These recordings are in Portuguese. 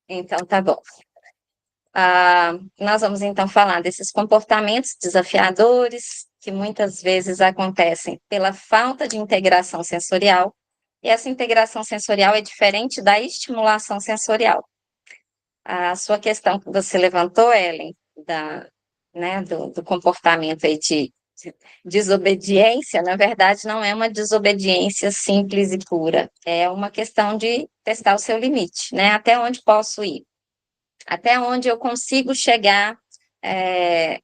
Então, tá bom. Nós vamos então falar desses comportamentos desafiadores que muitas vezes acontecem pela falta de integração sensorial, e essa integração sensorial é diferente da estimulação sensorial. A sua questão que você levantou, Ellen, do comportamento aí de desobediência, na verdade, não é uma desobediência simples e pura, é uma questão de testar o seu limite, né? Até onde posso ir? Até onde eu consigo chegar é,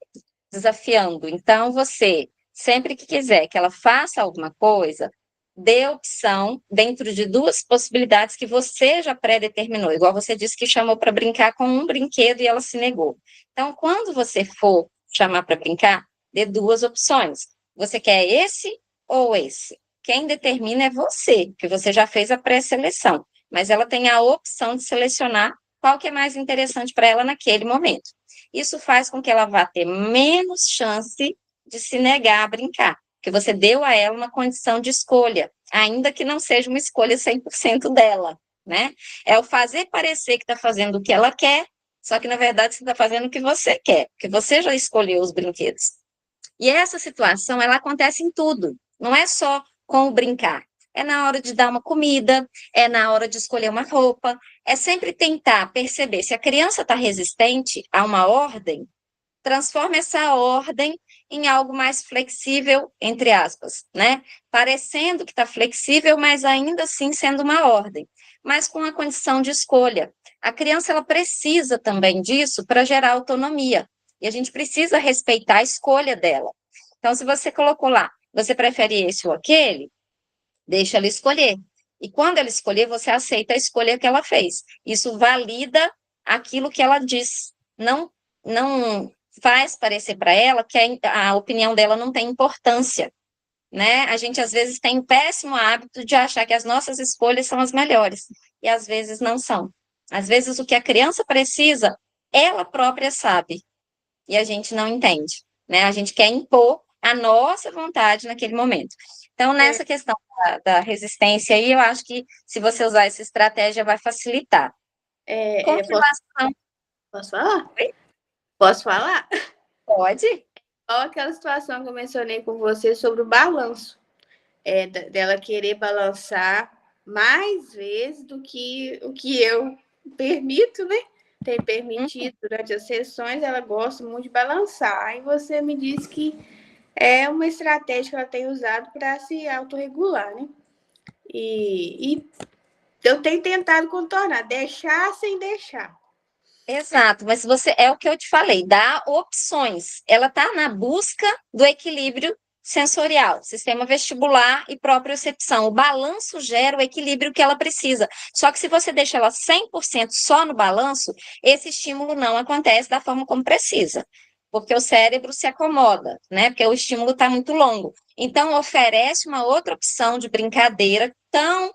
desafiando. Então, você, sempre que quiser que ela faça alguma coisa, dê opção dentro de duas possibilidades que você já pré-determinou. Igual você disse que chamou para brincar com um brinquedo e ela se negou. Então, quando você for chamar para brincar, dê duas opções. Você quer esse ou esse? Quem determina é você, que você já fez a pré-seleção, mas ela tem a opção de selecionar qual que é mais interessante para ela naquele momento. Isso faz com que ela vá ter menos chance de se negar a brincar, porque você deu a ela uma condição de escolha, ainda que não seja uma escolha 100% dela, né? É o fazer parecer que está fazendo o que ela quer, só que na verdade você está fazendo o que você quer, porque você já escolheu os brinquedos. E essa situação, ela acontece em tudo, não é só com o brincar. É na hora de dar uma comida, é na hora de escolher uma roupa, é sempre tentar perceber se a criança está resistente a uma ordem, transforma essa ordem em algo mais flexível, entre aspas, né? Parecendo que está flexível, mas ainda assim sendo uma ordem, mas com a condição de escolha. A criança ela precisa também disso para gerar autonomia, e a gente precisa respeitar a escolha dela. Então, se você colocou lá, você prefere esse ou aquele, deixa ela escolher. E quando ela escolher, você aceita a escolha que ela fez. Isso valida aquilo que ela diz. Não faz parecer para ela que a opinião dela não tem importância, né? A gente às vezes tem um péssimo hábito de achar que as nossas escolhas são as melhores e às vezes não são. Às vezes o que a criança precisa, ela própria sabe e a gente não entende, né? A gente quer impor a nossa vontade naquele momento. Então, É, nessa questão da resistência aí, eu acho que se você usar essa estratégia, vai facilitar. Com posso, relação. posso falar? Oi? Posso falar? Pode? Olha aquela situação que eu mencionei com você sobre o balanço. Dela querer balançar mais vezes do que o que eu permito, né? Tem Hum. permitido durante as sessões, ela gosta muito de balançar. Aí você me disse que é uma estratégia que ela tem usado para se autorregular, né? E eu tenho tentado contornar, deixar sem deixar. Exato, mas você é o que eu te falei, dá opções. Ela está na busca do equilíbrio sensorial, sistema vestibular e propriocepção. O balanço gera o equilíbrio que ela precisa. Só que se você deixa ela 100% só no balanço, esse estímulo não acontece da forma como precisa, porque o cérebro se acomoda, né? Porque o estímulo está muito longo. Então, oferece uma outra opção de brincadeira tão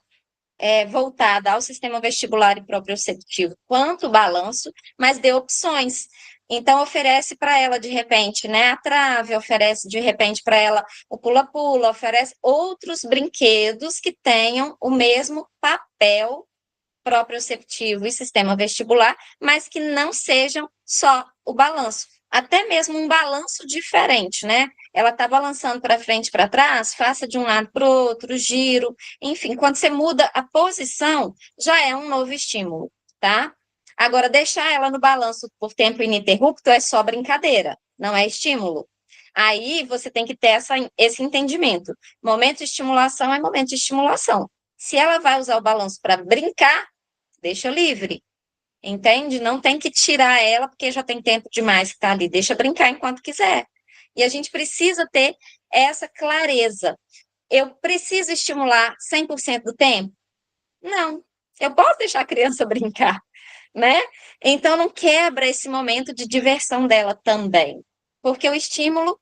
voltada ao sistema vestibular e proprioceptivo quanto o balanço, mas dê opções. Então, oferece para ela, de repente, né, a trave, oferece, de repente, para ela o pula-pula, oferece outros brinquedos que tenham o mesmo papel proprioceptivo e sistema vestibular, mas que não sejam só o balanço. Até mesmo um balanço diferente, né? Ela está balançando para frente e para trás, faça de um lado para o outro, giro, enfim, quando você muda a posição, já é um novo estímulo, tá? Agora, deixar ela no balanço por tempo ininterrupto é só brincadeira, não é estímulo. Aí você tem que ter esse entendimento. Momento de estimulação é momento de estimulação. Se ela vai usar o balanço para brincar, deixa livre, entende? Não tem que tirar ela porque já tem tempo demais que está ali, deixa brincar enquanto quiser. E a gente precisa ter essa clareza. Eu preciso estimular 100% do tempo? Não. Eu posso deixar a criança brincar, né? Então não quebra esse momento de diversão dela também. Porque o estímulo,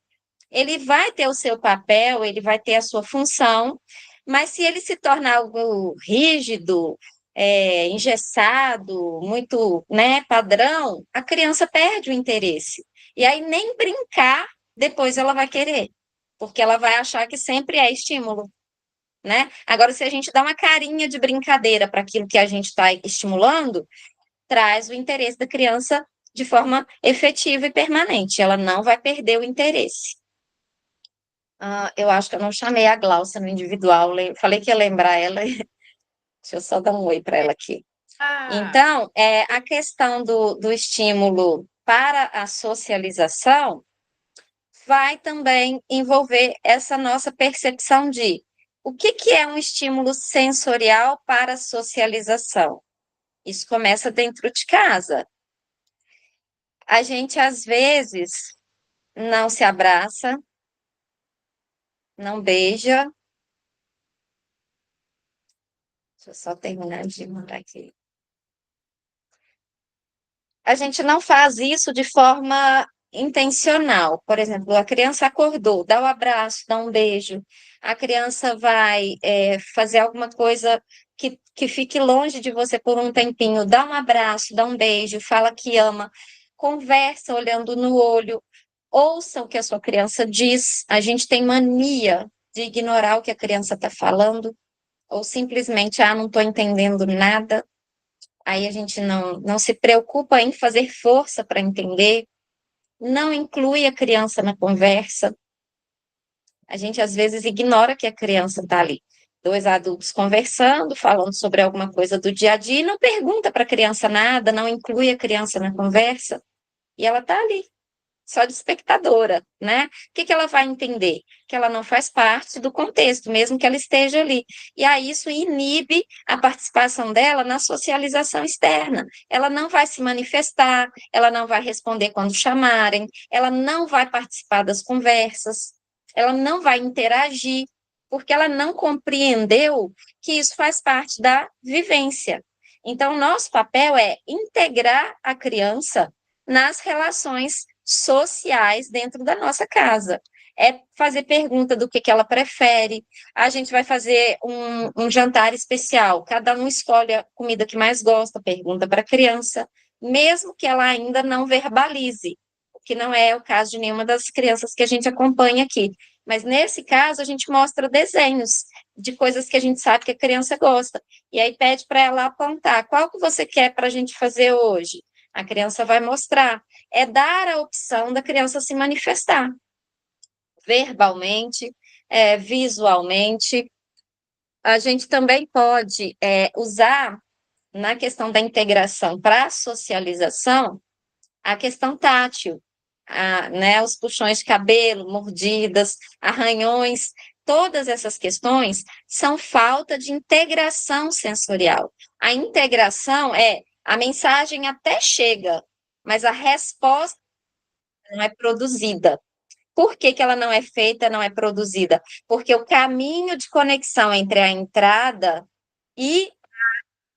ele vai ter o seu papel, ele vai ter a sua função, mas se ele se tornar algo rígido, engessado, muito, né, padrão, a criança perde o interesse. E aí nem brincar depois ela vai querer, porque ela vai achar que sempre é estímulo, né? Agora, se a gente dá uma carinha de brincadeira para aquilo que a gente está estimulando, traz o interesse da criança de forma efetiva e permanente. Ela não vai perder o interesse. Eu acho que eu não chamei a Glaucia no individual, falei que ia lembrar ela. Deixa eu só dar um oi para ela aqui. Ah, Então, a questão do estímulo para a socialização vai também envolver essa nossa percepção de o que é um estímulo sensorial para a socialização. Isso começa dentro de casa. A gente, às vezes, não se abraça, não beija. Deixa eu só terminar de mandar aqui. A gente não faz isso de forma intencional. Por exemplo, a criança acordou, dá um abraço, dá um beijo. A criança vai fazer alguma coisa que fique longe de você por um tempinho, dá um abraço, dá um beijo, fala que ama, conversa olhando no olho, ouça o que a sua criança diz. A gente tem mania de ignorar o que a criança está falando, ou simplesmente, não estou entendendo nada. Aí a gente não se preocupa em fazer força para entender, não inclui a criança na conversa. A gente às vezes ignora que a criança está ali. Dois adultos conversando, falando sobre alguma coisa do dia a dia, e não pergunta para a criança nada, não inclui a criança na conversa, e ela está ali, só de espectadora, né? O que ela vai entender? Que ela não faz parte do contexto, mesmo que ela esteja ali. E aí isso inibe a participação dela na socialização externa. Ela não vai se manifestar, ela não vai responder quando chamarem, ela não vai participar das conversas, ela não vai interagir, porque ela não compreendeu que isso faz parte da vivência. Então, nosso papel é integrar a criança nas relações sociais dentro da nossa casa. É fazer pergunta do que ela prefere. A gente vai fazer um jantar especial. Cada um escolhe a comida que mais gosta, pergunta para a criança, mesmo que ela ainda não verbalize, o que não é o caso de nenhuma das crianças que a gente acompanha aqui. Mas nesse caso, a gente mostra desenhos de coisas que a gente sabe que a criança gosta. E aí pede para ela apontar qual que você quer para a gente fazer hoje. A criança vai mostrar. É dar a opção da criança se manifestar verbalmente, visualmente. A gente também pode usar, na questão da integração para a socialização, a questão tátil, né, os puxões de cabelo, mordidas, arranhões, todas essas questões são falta de integração sensorial. A integração a mensagem até chega, mas a resposta não é produzida. Por que que ela não é feita, não é produzida? Porque o caminho de conexão entre a entrada e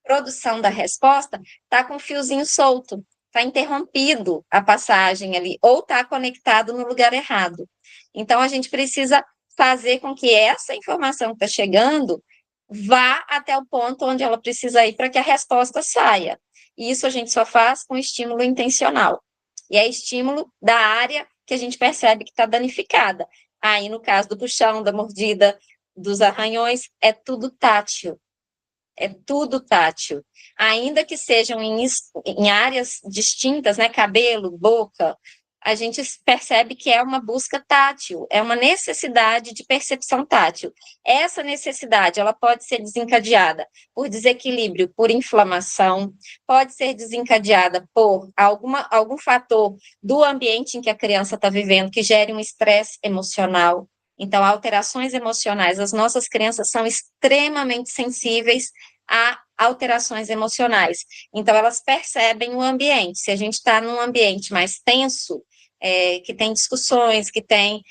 produção da resposta está com um fiozinho solto, está interrompido a passagem ali, ou está conectado no lugar errado. Então, a gente precisa fazer com que essa informação que está chegando vá até o ponto onde ela precisa ir para que a resposta saia. E isso a gente só faz com estímulo intencional. E é estímulo da área que a gente percebe que está danificada. Aí, no caso do puxão, da mordida, dos arranhões, é tudo tátil. É tudo tátil. Ainda que sejam em áreas distintas, né, cabelo, boca, a gente percebe que é uma busca tátil, é uma necessidade de percepção tátil. Essa necessidade, ela pode ser desencadeada por desequilíbrio, por inflamação, pode ser desencadeada por algum fator do ambiente em que a criança está vivendo, que gere um estresse emocional. Então, alterações emocionais, as nossas crianças são extremamente sensíveis a alterações emocionais. Então, elas percebem o ambiente. Se a gente está num ambiente mais tenso, que tem discussões, que tem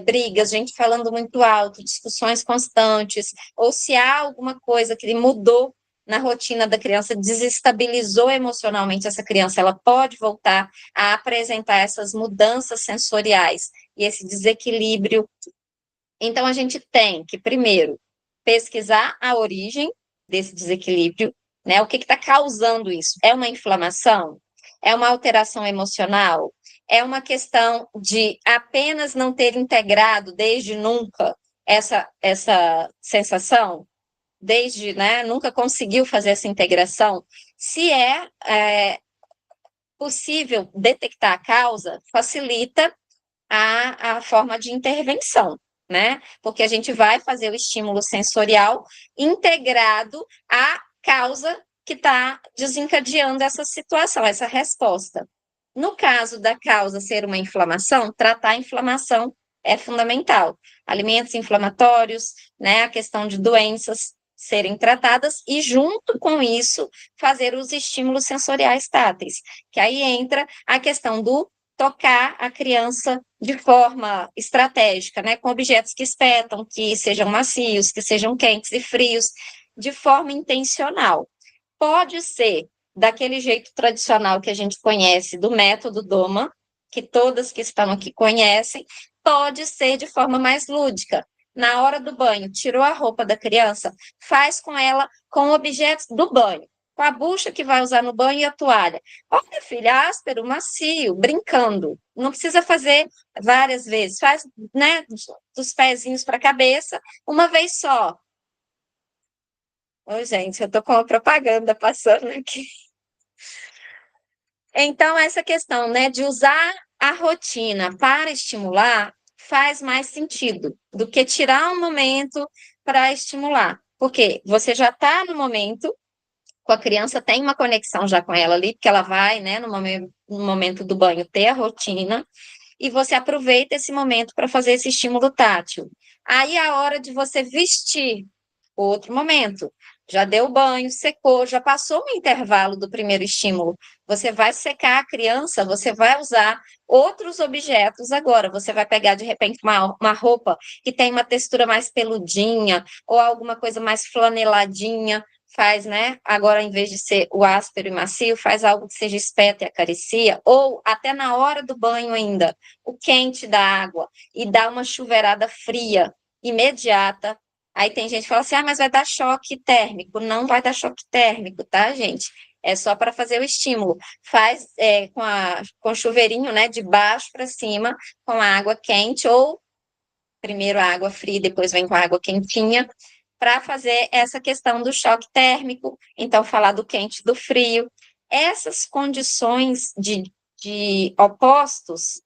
brigas, gente falando muito alto, discussões constantes, ou se há alguma coisa que mudou na rotina da criança, desestabilizou emocionalmente essa criança, ela pode voltar a apresentar essas mudanças sensoriais e esse desequilíbrio. Então, a gente tem que, primeiro, pesquisar a origem desse desequilíbrio, né? O que está causando isso? É uma inflamação? É uma alteração emocional? É uma questão de apenas não ter integrado desde nunca essa sensação desde, né, nunca conseguiu fazer essa integração, se é possível detectar a causa, facilita a forma de intervenção, né? Porque a gente vai fazer o estímulo sensorial integrado à causa que está desencadeando essa situação, essa resposta. No caso da causa ser uma inflamação, tratar a inflamação é fundamental. Alimentos inflamatórios, né, a questão de doenças serem tratadas e, junto com isso, fazer os estímulos sensoriais táteis, que aí entra a questão do tocar a criança de forma estratégica, né, com objetos que espetam, que sejam macios, que sejam quentes e frios, de forma intencional. Pode ser daquele jeito tradicional que a gente conhece, do método Doma, que todas que estão aqui conhecem, pode ser de forma mais lúdica. Na hora do banho, tirou a roupa da criança, faz com ela com objetos do banho, com a bucha que vai usar no banho e a toalha. Olha, filha, áspero, macio, brincando. Não precisa fazer várias vezes, faz, né, dos pezinhos para a cabeça, uma vez só. Ô, gente, eu tô com uma propaganda passando aqui. Então, essa questão, né, de usar a rotina para estimular faz mais sentido do que tirar um momento para estimular. Porque você já está no momento, com a criança tem uma conexão já com ela ali, porque ela vai, né, no momento do banho ter a rotina, e você aproveita esse momento para fazer esse estímulo tátil. Aí é a hora de você vestir, outro momento. Já deu banho, secou, já passou o intervalo do primeiro estímulo. Você vai secar a criança, você vai usar outros objetos agora. Você vai pegar, de repente, uma roupa que tem uma textura mais peludinha, ou alguma coisa mais flaneladinha. Faz, né? Agora, em vez de ser o áspero e macio, faz algo que seja espeta e acaricia, ou até na hora do banho ainda, o quente da água, e dá uma chuveirada fria, imediata. Aí tem gente que fala assim, mas vai dar choque térmico. Não vai dar choque térmico, tá, gente? É só para fazer o estímulo. Faz com o chuveirinho, né, de baixo para cima, com a água quente, ou primeiro a água fria, depois vem com a água quentinha, para fazer essa questão do choque térmico. Então, falar do quente e do frio. Essas condições de opostos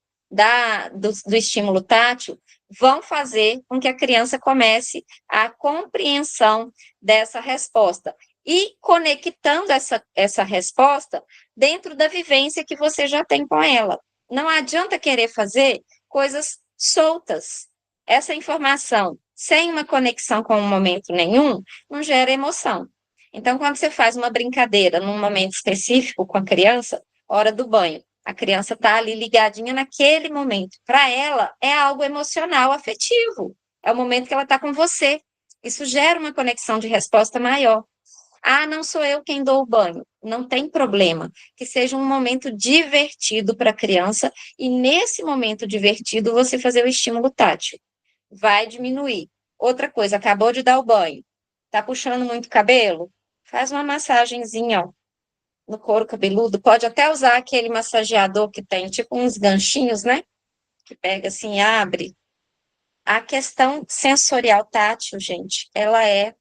do estímulo tátil vão fazer com que a criança comece a compreensão dessa resposta e conectando essa resposta dentro da vivência que você já tem com ela. Não adianta querer fazer coisas soltas. Essa informação, sem uma conexão com um momento nenhum, não gera emoção. Então, quando você faz uma brincadeira num momento específico com a criança, hora do banho, a criança está ali ligadinha naquele momento. Para ela, é algo emocional, afetivo. É o momento que ela está com você. Isso gera uma conexão de resposta maior. Ah, não sou eu quem dou o banho. Não tem problema. Que seja um momento divertido para a criança e, nesse momento divertido, você fazer o estímulo tátil. Vai diminuir. Outra coisa, acabou de dar o banho. Tá puxando muito cabelo? Faz uma massagenzinha, ó, no couro cabeludo. Pode até usar aquele massageador que tem tipo uns ganchinhos, né? Que pega assim e abre. A questão sensorial tátil, gente, ela é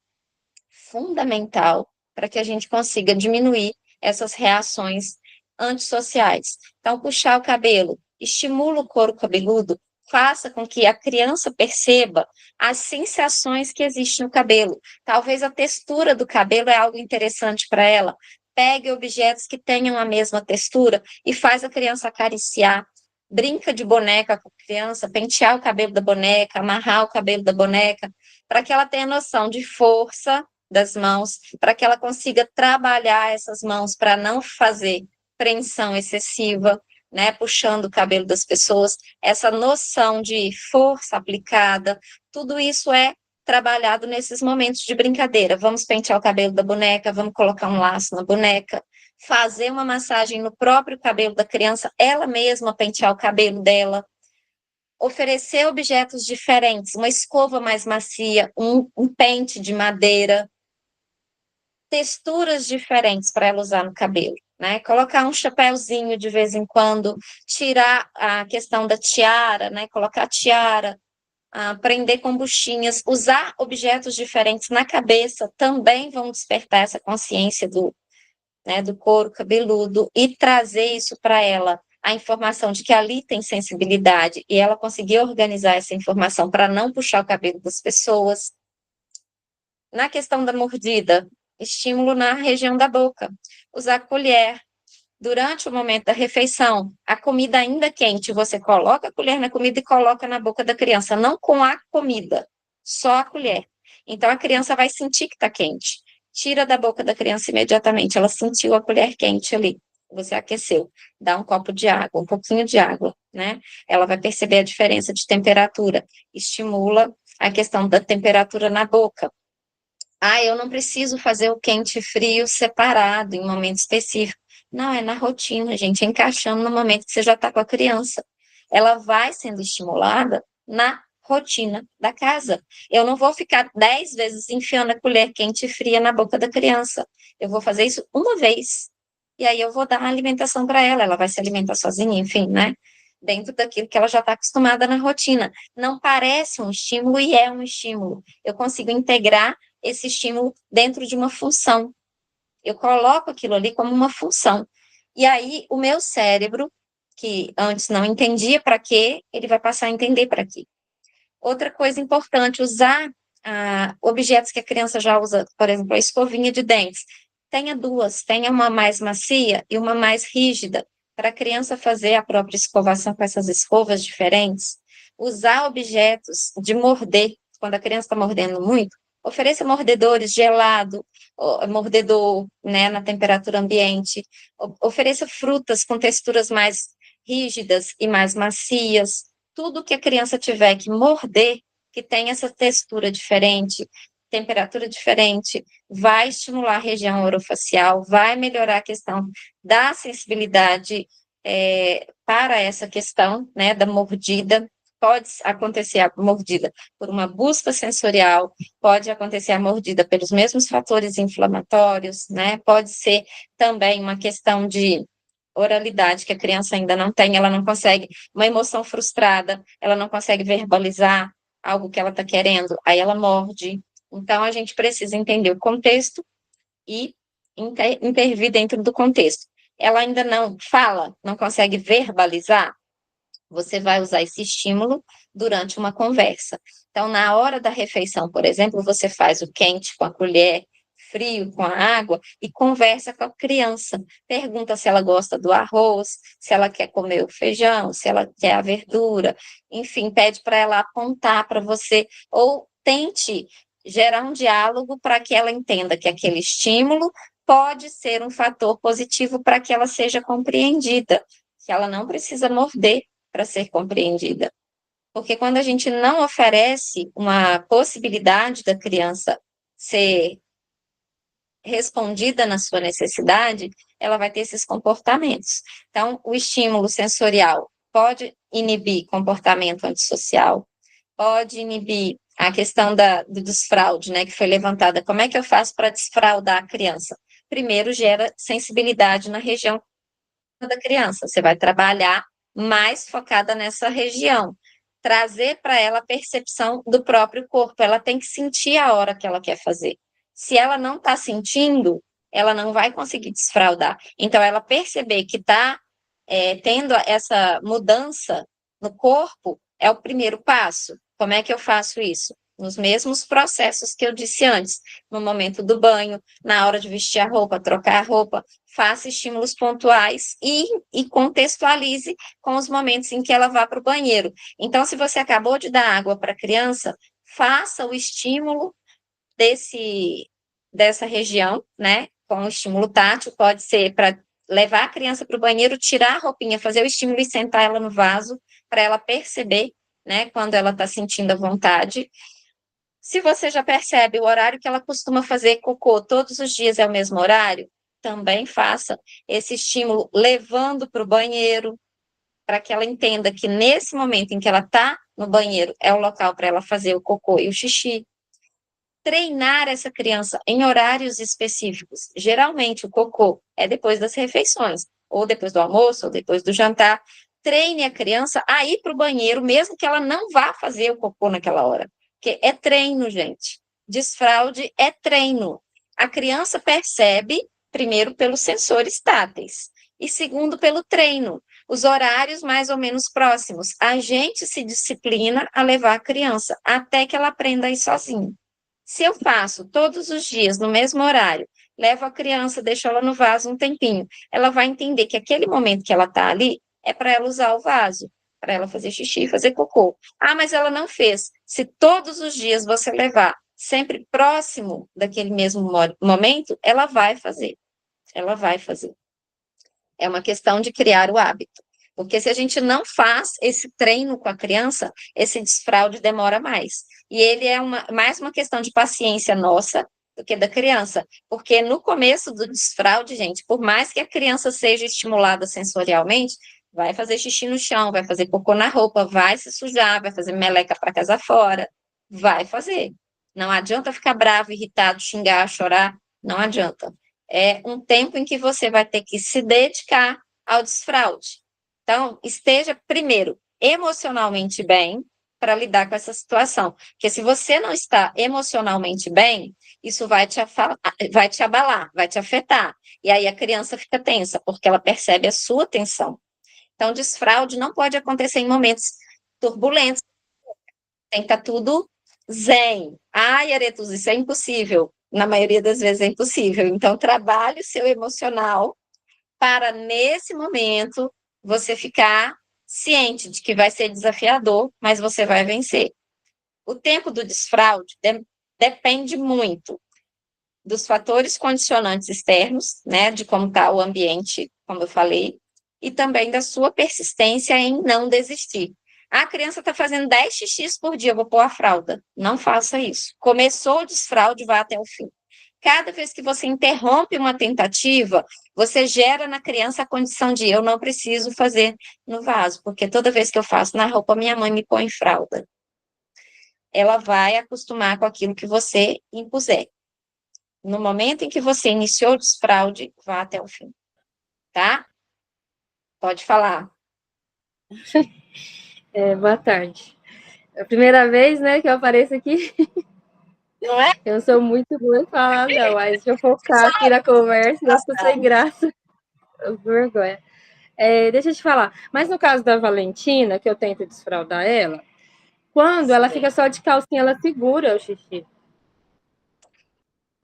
fundamental para que a gente consiga diminuir essas reações antissociais. Então, puxar o cabelo estimula o couro cabeludo, faça com que a criança perceba as sensações que existem no cabelo. Talvez a textura do cabelo é algo interessante para ela. Pegue objetos que tenham a mesma textura e faz a criança acariciar. Brinca de boneca com a criança, pentear o cabelo da boneca, amarrar o cabelo da boneca, para que ela tenha noção de força das mãos, para que ela consiga trabalhar essas mãos para não fazer preensão excessiva, né, puxando o cabelo das pessoas, essa noção de força aplicada, tudo isso é trabalhado nesses momentos de brincadeira. Vamos pentear o cabelo da boneca, vamos colocar um laço na boneca, fazer uma massagem no próprio cabelo da criança, ela mesma pentear o cabelo dela, oferecer objetos diferentes, uma escova mais macia, um pente de madeira, texturas diferentes para ela usar no cabelo, né? Colocar um chapéuzinho de vez em quando, tirar a questão da tiara, né? Colocar tiara, prender com buchinhas, usar objetos diferentes na cabeça também vão despertar essa consciência do couro cabeludo e trazer isso para ela, a informação de que ali tem sensibilidade e ela conseguir organizar essa informação para não puxar o cabelo das pessoas. Na questão da mordida, estímulo na região da boca, usar colher. Durante o momento da refeição, a comida ainda quente, você coloca a colher na comida e coloca na boca da criança, não com a comida, só a colher. Então, a criança vai sentir que está quente. Tira da boca da criança imediatamente, ela sentiu a colher quente ali, você aqueceu. Dá um copo de água, um pouquinho de água, né? Ela vai perceber a diferença de temperatura. Estimula a questão da temperatura na boca. Eu não preciso fazer o quente e frio separado em momento específico. Não, é na rotina, gente, encaixando no momento que você já está com a criança. Ela vai sendo estimulada na rotina da casa. Eu não vou ficar 10 vezes enfiando a colher quente e fria na boca da criança. Eu vou fazer isso uma vez. E aí eu vou dar a alimentação para ela. Ela vai se alimentar sozinha, enfim, né? Dentro daquilo que ela já está acostumada na rotina. Não parece um estímulo e é um estímulo. Eu consigo integrar esse estímulo dentro de uma função. Eu coloco aquilo ali como uma função. E aí, o meu cérebro, que antes não entendia para quê, ele vai passar a entender para quê. Outra coisa importante, usar objetos que a criança já usa, por exemplo, a escovinha de dentes. Tenha duas, tenha uma mais macia e uma mais rígida, para a criança fazer a própria escovação com essas escovas diferentes. Usar objetos de morder, quando a criança está mordendo muito, ofereça mordedores gelado, mordedor, né, na temperatura ambiente, ofereça frutas com texturas mais rígidas e mais macias, tudo que a criança tiver que morder, que tem essa textura diferente, temperatura diferente, vai estimular a região orofacial, vai melhorar a questão da sensibilidade para essa questão, né, da mordida. Pode acontecer a mordida por uma busca sensorial, pode acontecer a mordida pelos mesmos fatores inflamatórios, né? Pode ser também uma questão de oralidade que a criança ainda não tem, ela não consegue, uma emoção frustrada, ela não consegue verbalizar algo que ela está querendo, aí ela morde. Então, a gente precisa entender o contexto e intervir dentro do contexto. Ela ainda não fala, não consegue verbalizar, você vai usar esse estímulo durante uma conversa. Então, na hora da refeição, por exemplo, você faz o quente com a colher, frio com a água e conversa com a criança. Pergunta se ela gosta do arroz, se ela quer comer o feijão, se ela quer a verdura. Enfim, pede para ela apontar para você ou tente gerar um diálogo para que ela entenda que aquele estímulo pode ser um fator positivo para que ela seja compreendida, que ela não precisa morder para ser compreendida. Porque quando a gente não oferece uma possibilidade da criança ser respondida na sua necessidade, ela vai ter esses comportamentos. Então, o estímulo sensorial pode inibir comportamento antissocial, pode inibir a questão do desfraude, né, que foi levantada. Como é que eu faço para desfraudar a criança? Primeiro, gera sensibilidade na região da criança. Você vai trabalhar mais focada nessa região. Trazer para ela a percepção do próprio corpo. Ela tem que sentir a hora que ela quer fazer. Se ela não está sentindo, ela não vai conseguir desfraudar. Então, ela perceber que está tendo essa mudança no corpo é o primeiro passo. Como é que eu faço isso? Nos mesmos processos que eu disse antes, no momento do banho, na hora de vestir a roupa, trocar a roupa, faça estímulos pontuais e contextualize com os momentos em que ela vá para o banheiro. Então, se você acabou de dar água para a criança, faça o estímulo dessa região, né? Com o estímulo tátil, pode ser para levar a criança para o banheiro, tirar a roupinha, fazer o estímulo e sentar ela no vaso, para ela perceber, né, quando ela está sentindo a vontade. Se você já percebe o horário que ela costuma fazer cocô todos os dias é o mesmo horário, também faça esse estímulo levando para o banheiro, para que ela entenda que nesse momento em que ela está no banheiro é o local para ela fazer o cocô e o xixi. Treinar essa criança em horários específicos. Geralmente o cocô é depois das refeições, ou depois do almoço, ou depois do jantar. treine a criança a ir para o banheiro, mesmo que ela não vá fazer o cocô naquela hora. Porque é treino, gente. Desfraude é treino. A criança percebe, primeiro, pelos sensores táteis, e segundo, pelo treino. Os horários mais ou menos próximos. A gente se disciplina a levar a criança até que ela aprenda a ir sozinha. Se eu faço todos os dias no mesmo horário, levo a criança, deixo ela no vaso um tempinho, ela vai entender que aquele momento que ela está ali é para ela usar o vaso, para ela fazer xixi e fazer cocô. Ah, mas ela não fez. Se todos os dias você levar sempre próximo daquele mesmo momento, ela vai fazer. Ela vai fazer. É uma questão de criar o hábito. Porque se a gente não faz esse treino com a criança, esse desfraude demora mais. E ele é mais uma questão de paciência nossa do que da criança. Porque no começo do desfraude, gente, por mais que a criança seja estimulada sensorialmente, vai fazer xixi no chão, vai fazer cocô na roupa, vai se sujar, vai fazer meleca para casa fora, vai fazer. Não adianta ficar bravo, irritado, xingar, chorar, não adianta. É um tempo em que você vai ter que se dedicar ao desfraude. Então, esteja primeiro emocionalmente bem para lidar com essa situação. Porque se você não está emocionalmente bem, isso vai te abalar, vai te afetar. E aí a criança fica tensa, porque ela percebe a sua tensão. Então, desfraude não pode acontecer em momentos turbulentos. Tem que estar tudo zen. Ai, Aretus, isso é impossível. Na maioria das vezes é impossível. Então, trabalhe o seu emocional para, nesse momento, você ficar ciente de que vai ser desafiador, mas você vai vencer. O tempo do desfraude depende muito dos fatores condicionantes externos, né, de como está o ambiente, como eu falei, e também da sua persistência em não desistir. A criança está fazendo 10 xixis por dia, eu vou pôr a fralda. Não faça isso. Começou o desfraude, vá até o fim. Cada vez que você interrompe uma tentativa, você gera na criança a condição de eu não preciso fazer no vaso, porque toda vez que eu faço na roupa, minha mãe me põe fralda. Ela vai acostumar com aquilo que você impuser. No momento em que você iniciou o desfraude, vá até o fim, tá? Pode falar. Boa tarde. É a primeira vez, né, que eu apareço aqui. Não é? Eu sou muito boa em falar, não, mas deixa eu focar aqui na conversa, senão eu fico sem graça. Vergonha. Deixa eu te falar. Mas no caso da Valentina, que eu tento desfraldar ela, quando ela fica só de calcinha, ela segura o xixi.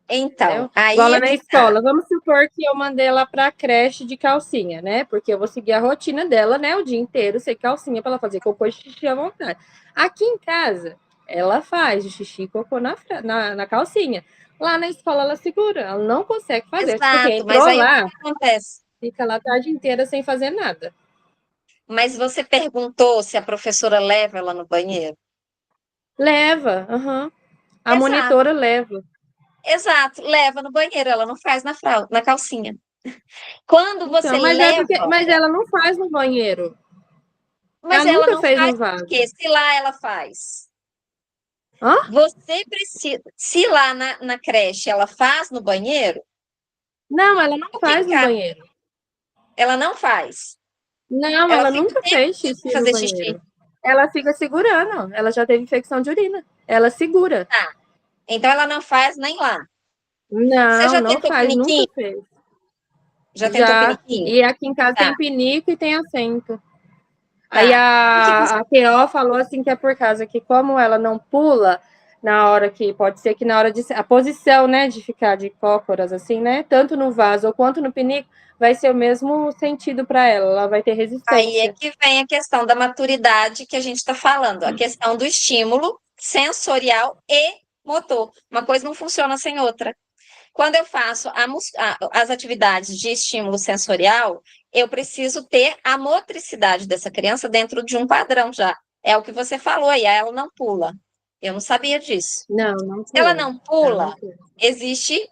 Então, Entendeu? aí Igual lá é na que tá. escola. Vamos supor que eu mandei ela para a creche de calcinha, né? Porque eu vou seguir a rotina dela, né? O dia inteiro, sem calcinha, para ela fazer cocô e xixi à vontade. Aqui em casa, ela faz o xixi e cocô na calcinha. Lá na escola, ela segura. Ela não consegue fazer. Porque Exato, mas entrou aí o que lá, que acontece? fica lá a tarde inteira sem fazer nada. Mas você perguntou se a professora leva ela no banheiro? Leva, aham. A Exato, monitora leva. exato, leva no banheiro, ela não faz na fralda, na calcinha. Quando você Então, mas é porque, leva, mas ela não faz no banheiro. mas Ela ela nunca não fez faz no vaso. porque se lá ela faz. Hã? Você precisa, se lá na creche ela faz no banheiro, Não, ela não por que faz em no casa banheiro. ela não faz? Não, Ela ela fica o nunca tempo fez inteiro sem xixi no fazer xixi. banheiro. Ela fica segurando. Ela já teve infecção de urina. Ela segura. Tá. Então ela não faz nem lá. Você Não, já não tentou faz, nunca piniquinho? fez. Já tentou Já. piniquinho? E aqui em casa Tá, tem pinico e tem assento. Aí tá. O que você... a TO falou assim que é por causa que como ela não pula na hora que pode ser que na hora de a posição, né, de ficar de cócoras assim, né, tanto no vaso quanto no pinico, vai ser o mesmo sentido para ela, ela vai ter Aí é resistência. que vem a questão da maturidade que a gente está falando, a questão do estímulo sensorial e motor. Uma coisa não funciona sem outra. Quando eu faço as atividades de estímulo sensorial, eu preciso ter a motricidade dessa criança dentro de um padrão já. É o que você falou aí, ela não pula. Eu não sabia disso. Não, não Se ela pula. não Ela não pula, pula. existe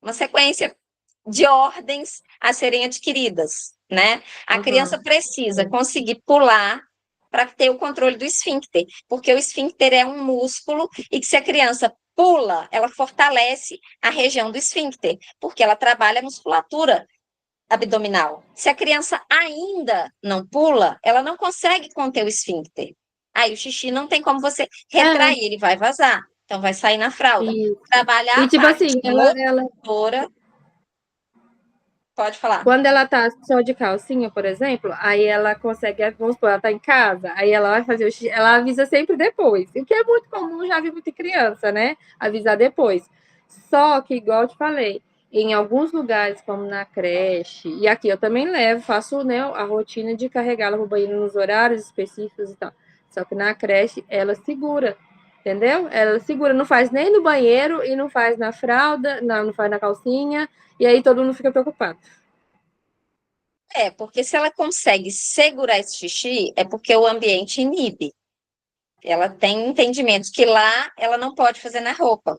uma sequência de ordens a serem adquiridas, né? A criança Aham. precisa Sim. conseguir pular para ter o controle do esfíncter, porque o esfíncter é um músculo e que se a criança pula, ela fortalece a região do esfíncter, porque ela trabalha a musculatura abdominal. Se a criança ainda não pula, ela não consegue conter o esfíncter. Aí o xixi não tem como você É, retrair, ele vai vazar. Então vai sair na fralda. e, Trabalhar e a tipo parte assim, ela motora, pode falar. quando ela tá só de calcinha, por exemplo, aí ela consegue, vamos supor, ela tá em casa, aí ela vai fazer o xixi, ela avisa sempre depois. O que é muito comum, já vi muita criança, né? Avisar depois. Só que, igual eu te falei, em alguns lugares, como na creche, e aqui eu também levo, faço, né, a rotina de carregá-la pro banheiro nos horários específicos e tal. Só que na creche, ela segura, entendeu? Ela segura, não faz nem no banheiro e não faz na fralda, não faz na calcinha, e aí todo mundo fica preocupado. Porque se ela consegue segurar esse xixi, é porque o ambiente inibe. Ela tem entendimento que lá ela não pode fazer na roupa.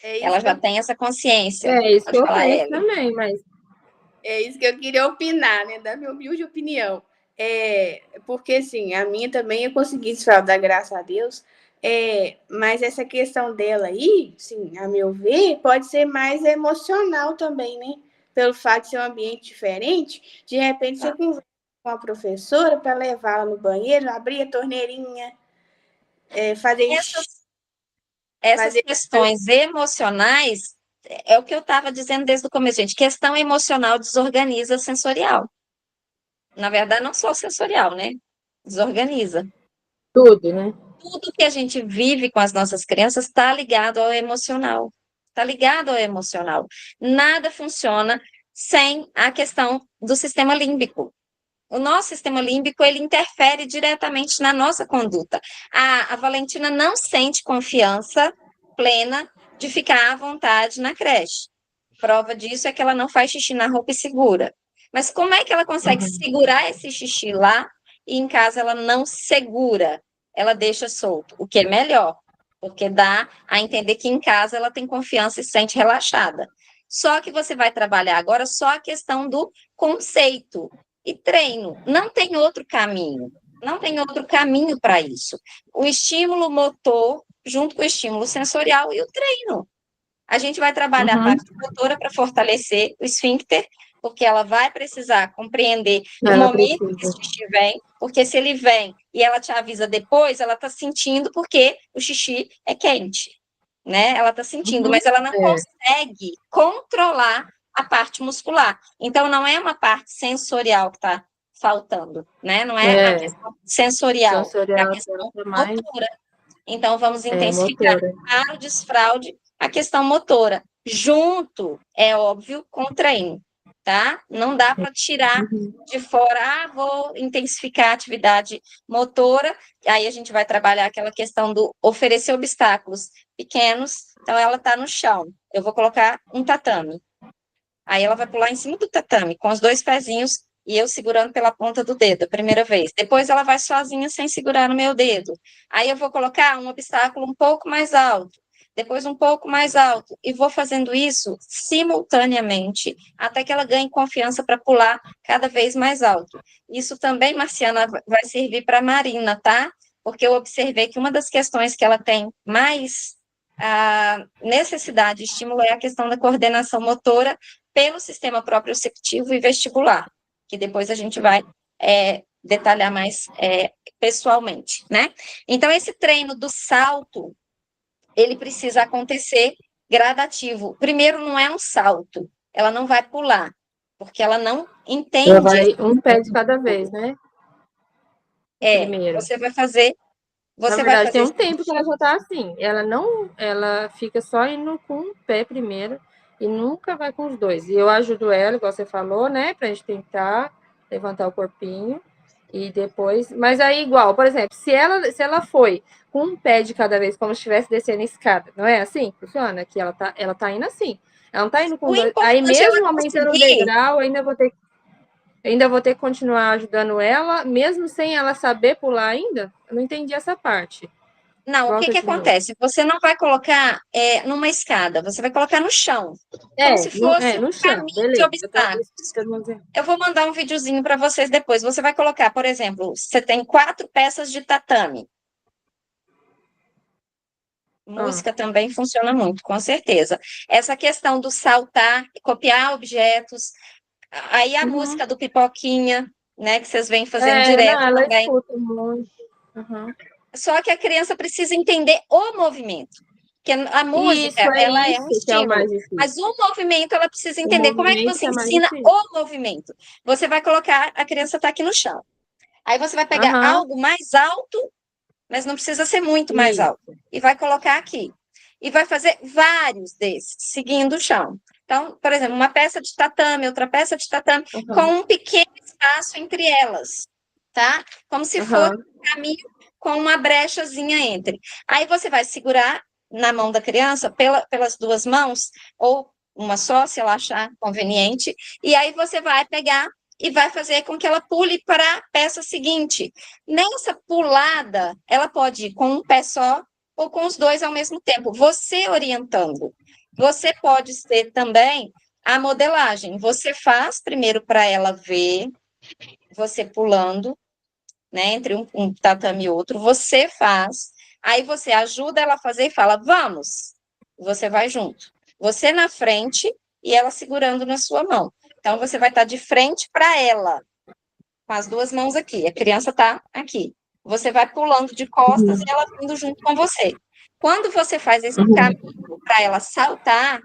É isso Ela que já eu, tem essa consciência. É isso que Pode eu falar, penso Ellen. também, mas é isso que eu queria opinar, né? Da minha humilde opinião. Porque, assim, a minha também eu consegui desfraldar, graças a Deus. Mas essa questão dela aí, sim, a meu ver, pode ser mais emocional também, né? Pelo fato de ser um ambiente diferente, de repente você conversa com a professora para levá-la no banheiro, abrir a torneirinha, fazer, Essas fazer. questões emocionais é o que eu estava dizendo desde o começo, gente. Questão emocional desorganiza sensorial. Na verdade, não só sensorial, né? Desorganiza. tudo, né? Tudo que a gente vive com as nossas crianças está ligado ao emocional. Está ligado ao emocional. Nada funciona sem a questão do sistema límbico. O nosso sistema límbico, ele interfere diretamente na nossa conduta. A Valentina não sente confiança plena de ficar à vontade na creche. Prova disso é que ela não faz xixi na roupa e segura. Mas como é que ela consegue Uhum. segurar esse xixi lá e em casa ela não segura? Ela deixa solto, o que é melhor, porque dá a entender que em casa ela tem confiança e se sente relaxada. Só que você vai trabalhar agora só a questão do conceito e treino. Não tem outro caminho. Não tem outro caminho para isso. O estímulo motor, junto com o estímulo sensorial e o treino. A gente vai trabalhar a Uhum. parte motora para fortalecer o esfíncter, porque ela vai precisar compreender o Ela momento que precisa. esse xixi vem, porque se ele vem e ela te avisa depois, ela está sentindo porque o xixi é quente, né? Ela está sentindo, Uhum. mas ela não É, consegue controlar a parte muscular. Então, não é uma parte sensorial que está faltando, né? Não é a é. questão sensorial, é a Sensorial dela questão tá mais motora. Então, vamos intensificar motora. para o desfraude a questão motora, junto, é óbvio, com o treino, tá? Não dá para tirar Uhum. de fora, vou intensificar a atividade motora, aí a gente vai trabalhar aquela questão do oferecer obstáculos pequenos, então ela está no chão, eu vou colocar um tatame, aí ela vai pular em cima do tatame, com os dois pezinhos, e eu segurando pela ponta do dedo, a primeira vez. Depois ela vai sozinha, sem segurar no meu dedo. Aí eu vou colocar um obstáculo um pouco mais alto, depois um pouco mais alto, e vou fazendo isso simultaneamente, até que ela ganhe confiança para pular cada vez mais alto. Isso também, Marciana, vai servir para a Marina, tá? Porque eu observei que uma das questões que ela tem mais necessidade de estímulo é a questão da coordenação motora pelo sistema proprioceptivo e vestibular, que depois a gente vai detalhar mais pessoalmente, né? Então, esse treino do salto, ele precisa acontecer gradativo. Primeiro, não é um salto, ela não vai pular, porque ela não Ela entende esse vai um pé de cada pulo. vez, né? Primeiro. Você vai fazer, Na você vai verdade, tem fazer um tempo que ela já tá assim. Ela não, ela fica só indo com um pé primeiro e nunca vai com os dois. E eu ajudo ela, igual você falou, né, pra gente tentar levantar o corpinho e depois, mas aí igual, por exemplo, se ela foi com um pé de cada vez como se estivesse descendo a escada, não é assim? Que funciona que ela tá indo assim. Ela não tá indo com o dois. Aí importante é ela mesmo aumentando o conseguir. degrau, ainda vou ter que continuar ajudando ela, mesmo sem ela saber pular ainda? Eu não entendi essa parte. Não, o que Volta que de novo. acontece? Você não vai colocar numa escada, você vai colocar no chão, como se fosse um No chão, caminho de beleza. obstáculos. Todo mundo vendo. Eu vou mandar um videozinho para vocês depois. Você vai colocar, por exemplo, você tem 4 peças de tatame. Ah, Música também funciona muito, com certeza. Essa questão do saltar, copiar objetos, Aí a Uhum. música do Pipoquinha, né, que vocês vêm fazendo direto Não, ela também. escuta muito. Uhum. Só que a criança precisa entender o movimento. Porque a música, ela é um Isso que é o estímulo, mais difícil. mas o movimento ela precisa O entender. Como é que movimento você é mais ensina difícil. o movimento? Você vai colocar, a criança está aqui no chão. Aí você vai pegar Aham. algo mais alto, mas não precisa ser muito mais Isso. alto, e vai colocar aqui. E vai fazer vários desses, seguindo o chão. Então, por exemplo, uma peça de tatame, outra peça de tatame, com Aham. um pequeno espaço entre elas, tá? Como se fosse Aham. um caminho com uma brechazinha entre. Aí você vai segurar na mão da criança, pelas duas mãos, ou uma só, se ela achar conveniente, e aí você vai pegar e vai fazer com que ela pule para a peça seguinte. Nessa pulada, ela pode ir com um pé só ou com os dois ao mesmo tempo, você orientando. Você pode ser também a modelagem. Você faz primeiro para ela ver, você pulando, né, entre um tatame e outro, você faz, aí você ajuda ela a fazer e fala, vamos, você vai junto. Você na frente e ela segurando na sua mão. Então, você vai estar de frente para ela, com as duas mãos aqui, a criança está aqui. Você vai pulando de costas Uhum. e ela vindo junto com você. Quando você faz esse Uhum. caminho para ela saltar,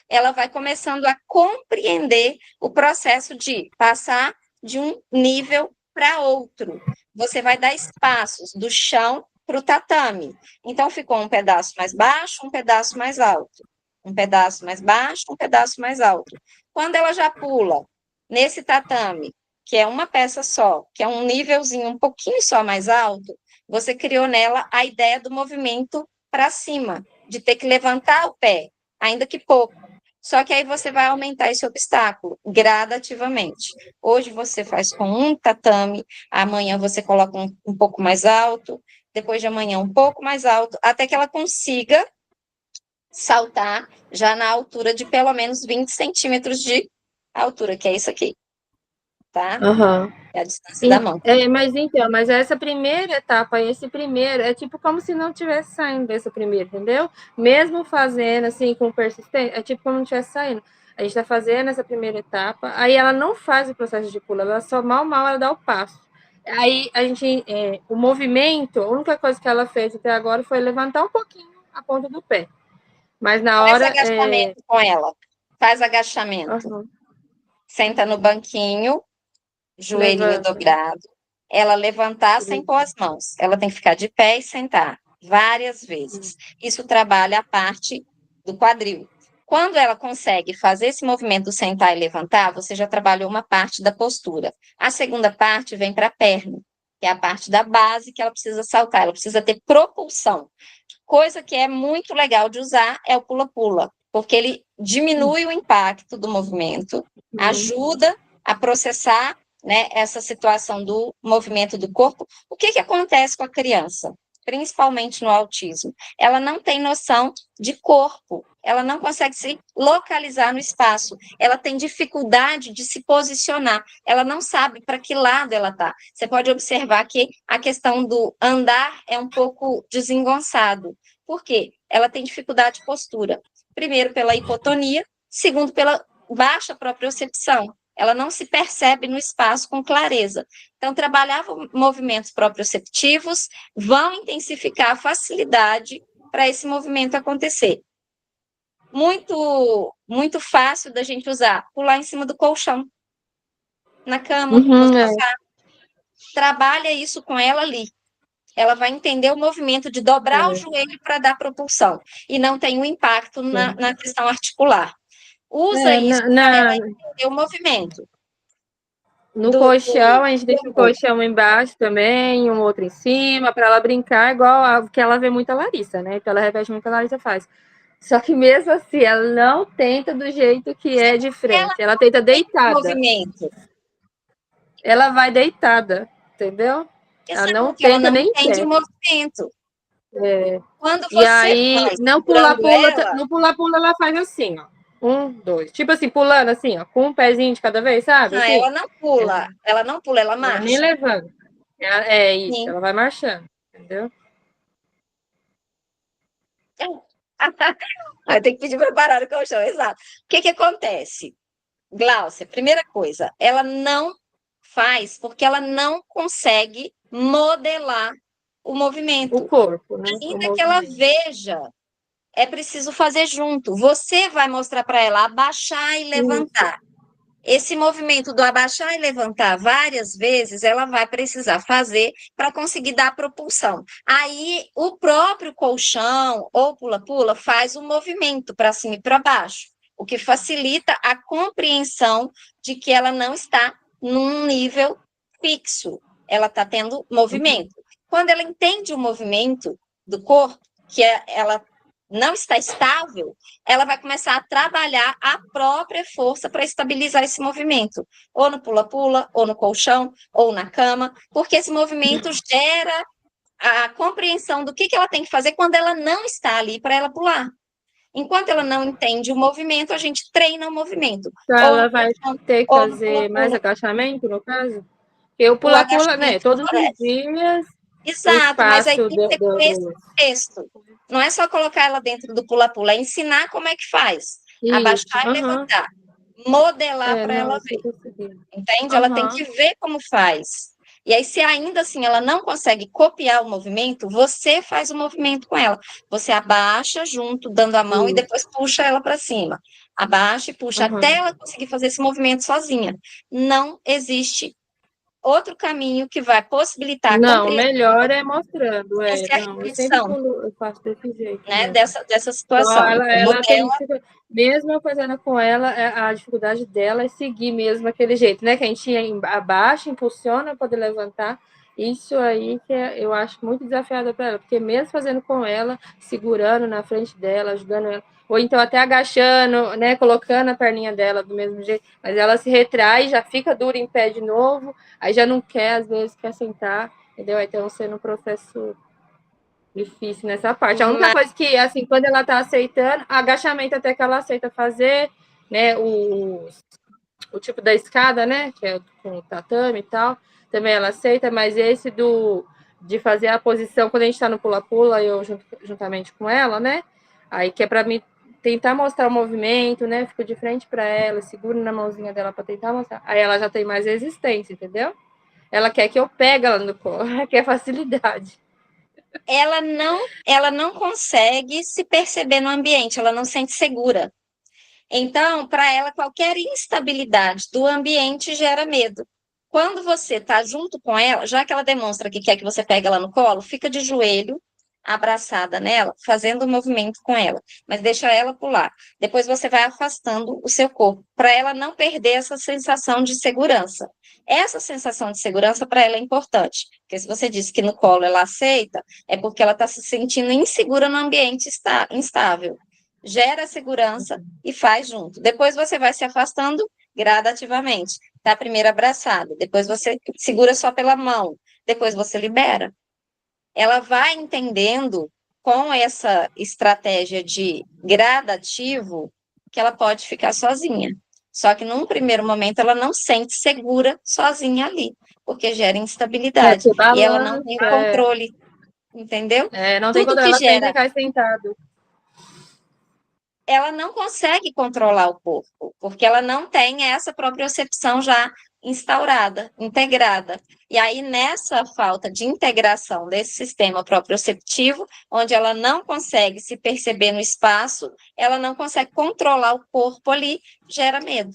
ela vai começando a compreender o processo de passar de um nível para outro. Você vai dar espaços do chão para o tatame. Então, ficou um pedaço mais baixo, um pedaço mais alto. Um pedaço mais baixo, um pedaço mais alto. Quando ela já pula nesse tatame, que é uma peça só, que é um nívelzinho um pouquinho só mais alto, você criou nela a ideia do movimento para cima, de ter que levantar o pé, ainda que pouco. Só que aí você vai aumentar esse obstáculo gradativamente. Hoje você faz com um tatame, amanhã você coloca um pouco mais alto, depois de amanhã um pouco mais alto, até que ela consiga saltar já na altura de pelo menos 20 centímetros de altura, que é isso aqui, tá? Aham. É a distância da mão. Mas essa primeira etapa, esse primeiro, é tipo como se não tivesse saindo dessa primeira, entendeu? Mesmo fazendo assim com persistência, é tipo como não tivesse saindo. A gente tá fazendo essa primeira etapa, aí ela não faz o processo de pulo, ela só mal ela dá o passo. Aí a gente, o movimento, a única coisa que ela fez até agora foi levantar um pouquinho a ponta do pé. Mas na Faz hora, agachamento com ela. Faz agachamento. uhum, Senta no banquinho, joelhinho levanta, né? dobrado. Ela levantar sem pôr as mãos. Ela tem que ficar de pé e sentar várias vezes. Isso trabalha a parte do quadril. Quando ela consegue fazer esse movimento do sentar e levantar, você já trabalhou uma parte da postura. A segunda parte vem para a perna, que é a parte da base que ela precisa saltar. Ela precisa ter propulsão. Coisa que é muito legal de usar é o pula-pula, porque ele diminui o impacto do movimento, Uhum. ajuda a processar, né, essa situação do movimento do corpo. O que acontece com a criança, principalmente no autismo? Ela não tem noção de corpo, ela não consegue se localizar no espaço, ela tem dificuldade de se posicionar, ela não sabe para que lado ela está. Você pode observar que a questão do andar é um pouco desengonçado. Por quê? Ela tem dificuldade de postura. Primeiro, pela hipotonia, segundo, pela baixa propriocepção. Ela não se percebe no espaço com clareza. Então, trabalhar movimentos proprioceptivos vão intensificar a facilidade para esse movimento acontecer. Muito fácil da gente usar, pular em cima do colchão, na cama, no Uhum, sofá. Trabalha isso com ela ali. Ela vai entender o movimento de dobrar o joelho para dar propulsão e não tem um impacto na questão articular. Usa é, isso na, para ela na, entender o movimento No do colchão, a gente deixa um corpo. colchão embaixo também, um outro em cima, para ela brincar, igual a que ela vê muito a Larissa, né? Então ela repete muito o que a Larissa faz. Só que mesmo assim, ela não tenta do jeito que é de Ela frente, ela tenta tem deitada. movimento. Ela vai deitada, entendeu? Isso Ela é não porque ela tenta não nem em entende o pé. movimento. Quando E você aí, faz segurando ela, no pula-pula, ela faz assim, ó. Um, dois. Tipo assim, pulando assim, ó, com um pezinho de cada vez, sabe? Assim. ela não pula, ela Ela nem marcha. levanta. É isso, Sim. ela vai marchando, entendeu? Aí tem que pedir para parar o colchão, exato. O que acontece? Gláucia, primeira coisa, ela não faz porque ela não consegue modelar o O movimento. corpo, né? O Ainda que ela movimento. veja, é preciso fazer junto. Você vai mostrar para ela abaixar e Isso. levantar. Esse movimento do abaixar e levantar várias vezes, ela vai precisar fazer para conseguir dar propulsão. Aí, o próprio colchão ou pula-pula faz o movimento para cima e para baixo, o que facilita a compreensão de que ela não está num nível fixo, ela está tendo Uhum. movimento. Quando ela entende o movimento do corpo, ela não está estável, ela vai começar a trabalhar a própria força para estabilizar esse movimento, ou no pula-pula, ou no colchão, ou na cama, porque esse movimento gera a compreensão do que ela tem que fazer quando ela não está ali para ela pular. Enquanto ela não entende o movimento, a gente treina o movimento, Então, ou ela no vai colchão, ter que ou no fazer mais pula-pula. agachamento, no caso? Porque o O pula-pula, né? agachamento Todos os favorece. dias, o Exato, mas aí espaço tem que ser com esse do... contexto. Não é só colocar ela dentro do pula-pula, é ensinar como é que faz. Isso. Abaixar e Aham. levantar. Modelar É, para ela não, ver, tô conseguindo. entende? Ela tem que Aham. ver como faz. E aí, se ainda assim ela não consegue copiar o movimento, você faz o movimento com ela. Você abaixa junto, dando a mão, e Isso. depois puxa ela para cima. Abaixa e puxa até Aham. ela conseguir fazer esse movimento sozinha. Não existe outro caminho que vai possibilitar a Não, compreensão melhor é mostrando, e a não, eu sempre repetição, quando eu faço desse jeito né, mesmo. dessa Só situação. Então, ela tem modela. dificuldade, mesmo eu fazendo com ela, a dificuldade dela é seguir mesmo aquele jeito, né, que a gente abaixa, impulsiona para poder levantar, isso aí que eu acho muito desafiador para ela, porque mesmo fazendo com ela, segurando na frente dela, ajudando ela, ou então até agachando, né, colocando a perninha dela do mesmo jeito, mas ela se retrai, já fica dura em pé de novo, aí já não quer, às vezes quer sentar, entendeu? Então sendo um processo difícil nessa parte. A única Mas coisa que, assim, quando ela tá aceitando, agachamento até que ela aceita fazer, né, o tipo da escada, né, que é com o tatame e tal, também ela aceita, mas esse de fazer a posição, quando a gente tá no pula-pula, eu juntamente com ela, né, aí que é para mim tentar mostrar o movimento, né, fico de frente para ela, seguro na mãozinha dela para tentar mostrar, aí ela já tem mais resistência, entendeu? Ela quer que eu pegue ela no colo, ela quer facilidade. ela não consegue se perceber no ambiente, ela não se sente segura. Então, para ela, qualquer instabilidade do ambiente gera medo. Quando você está junto com ela, já que ela demonstra que quer que você pegue ela no colo, fica de joelho, abraçada nela, fazendo o movimento com ela, mas deixa ela pular. Depois você vai afastando o seu corpo, para ela não perder essa sensação de segurança. Essa sensação de segurança para ela é importante, porque se você disse que no colo ela aceita, é porque ela está se sentindo insegura no ambiente instável. Gera segurança e faz junto. Depois você vai se afastando gradativamente. Tá? Primeiro abraçada, depois você segura só pela mão, depois você libera. Ela vai entendendo com essa estratégia de gradativo que ela pode ficar sozinha. Só que num primeiro momento ela não sente segura sozinha ali, porque gera É, instabilidade que e ela não tem balança, o controle, entendeu? não tem Tudo quando que ela sempre gera cai sentado. ela não consegue controlar o corpo, porque ela não tem essa propriocepção já instaurada, integrada. E aí, nessa falta de integração desse sistema proprioceptivo, onde ela não consegue se perceber no espaço, ela não consegue controlar o corpo ali, gera medo.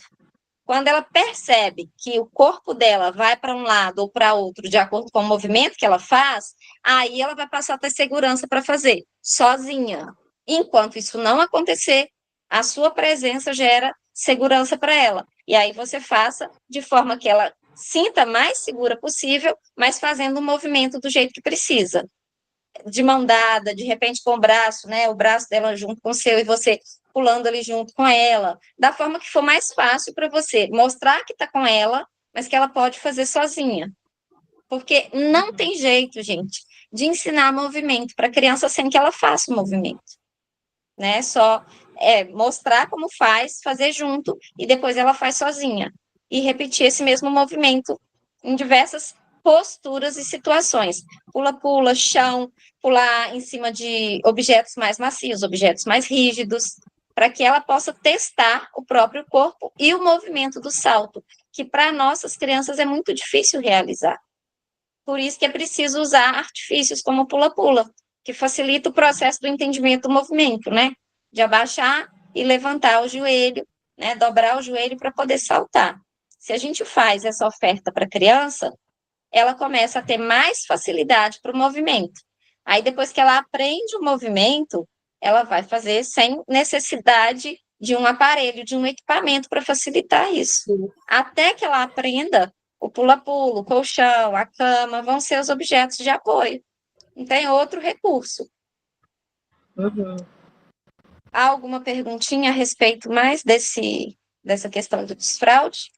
Quando ela percebe que o corpo dela vai para um lado ou para outro, de acordo com o movimento que ela faz, aí ela vai passar a ter segurança para fazer, sozinha. Enquanto isso não acontecer, a sua presença gera segurança para ela. E aí você faça de forma que ela sinta mais segura possível, mas fazendo o movimento do jeito que precisa, de mão dada, de repente com o braço, né? O braço dela junto com o seu e você pulando ali junto com ela, da forma que for mais fácil para você mostrar que está com ela, mas que ela pode fazer sozinha. Porque não tem jeito, gente, de ensinar movimento para criança sem que ela faça o movimento, né? Só mostrar como faz, fazer junto e depois ela faz sozinha e repetir esse mesmo movimento em diversas posturas e situações. Pula-pula, chão, pular em cima de objetos mais macios, objetos mais rígidos, para que ela possa testar o próprio corpo e o movimento do salto, que para nossas crianças é muito difícil realizar. Por isso que é preciso usar artifícios como o pula-pula, que facilita o processo do entendimento do movimento, né? De abaixar e levantar o joelho, né? Dobrar o joelho para poder saltar. Se a gente faz essa oferta para a criança, ela começa a ter mais facilidade para o movimento. Aí, depois que ela aprende o movimento, ela vai fazer sem necessidade de um aparelho, de um equipamento para facilitar isso. Até que ela aprenda, o pula-pula, o colchão, a cama, vão ser os objetos de apoio. Não tem outro recurso. Uhum. Há alguma perguntinha a respeito mais dessa questão do desfraude?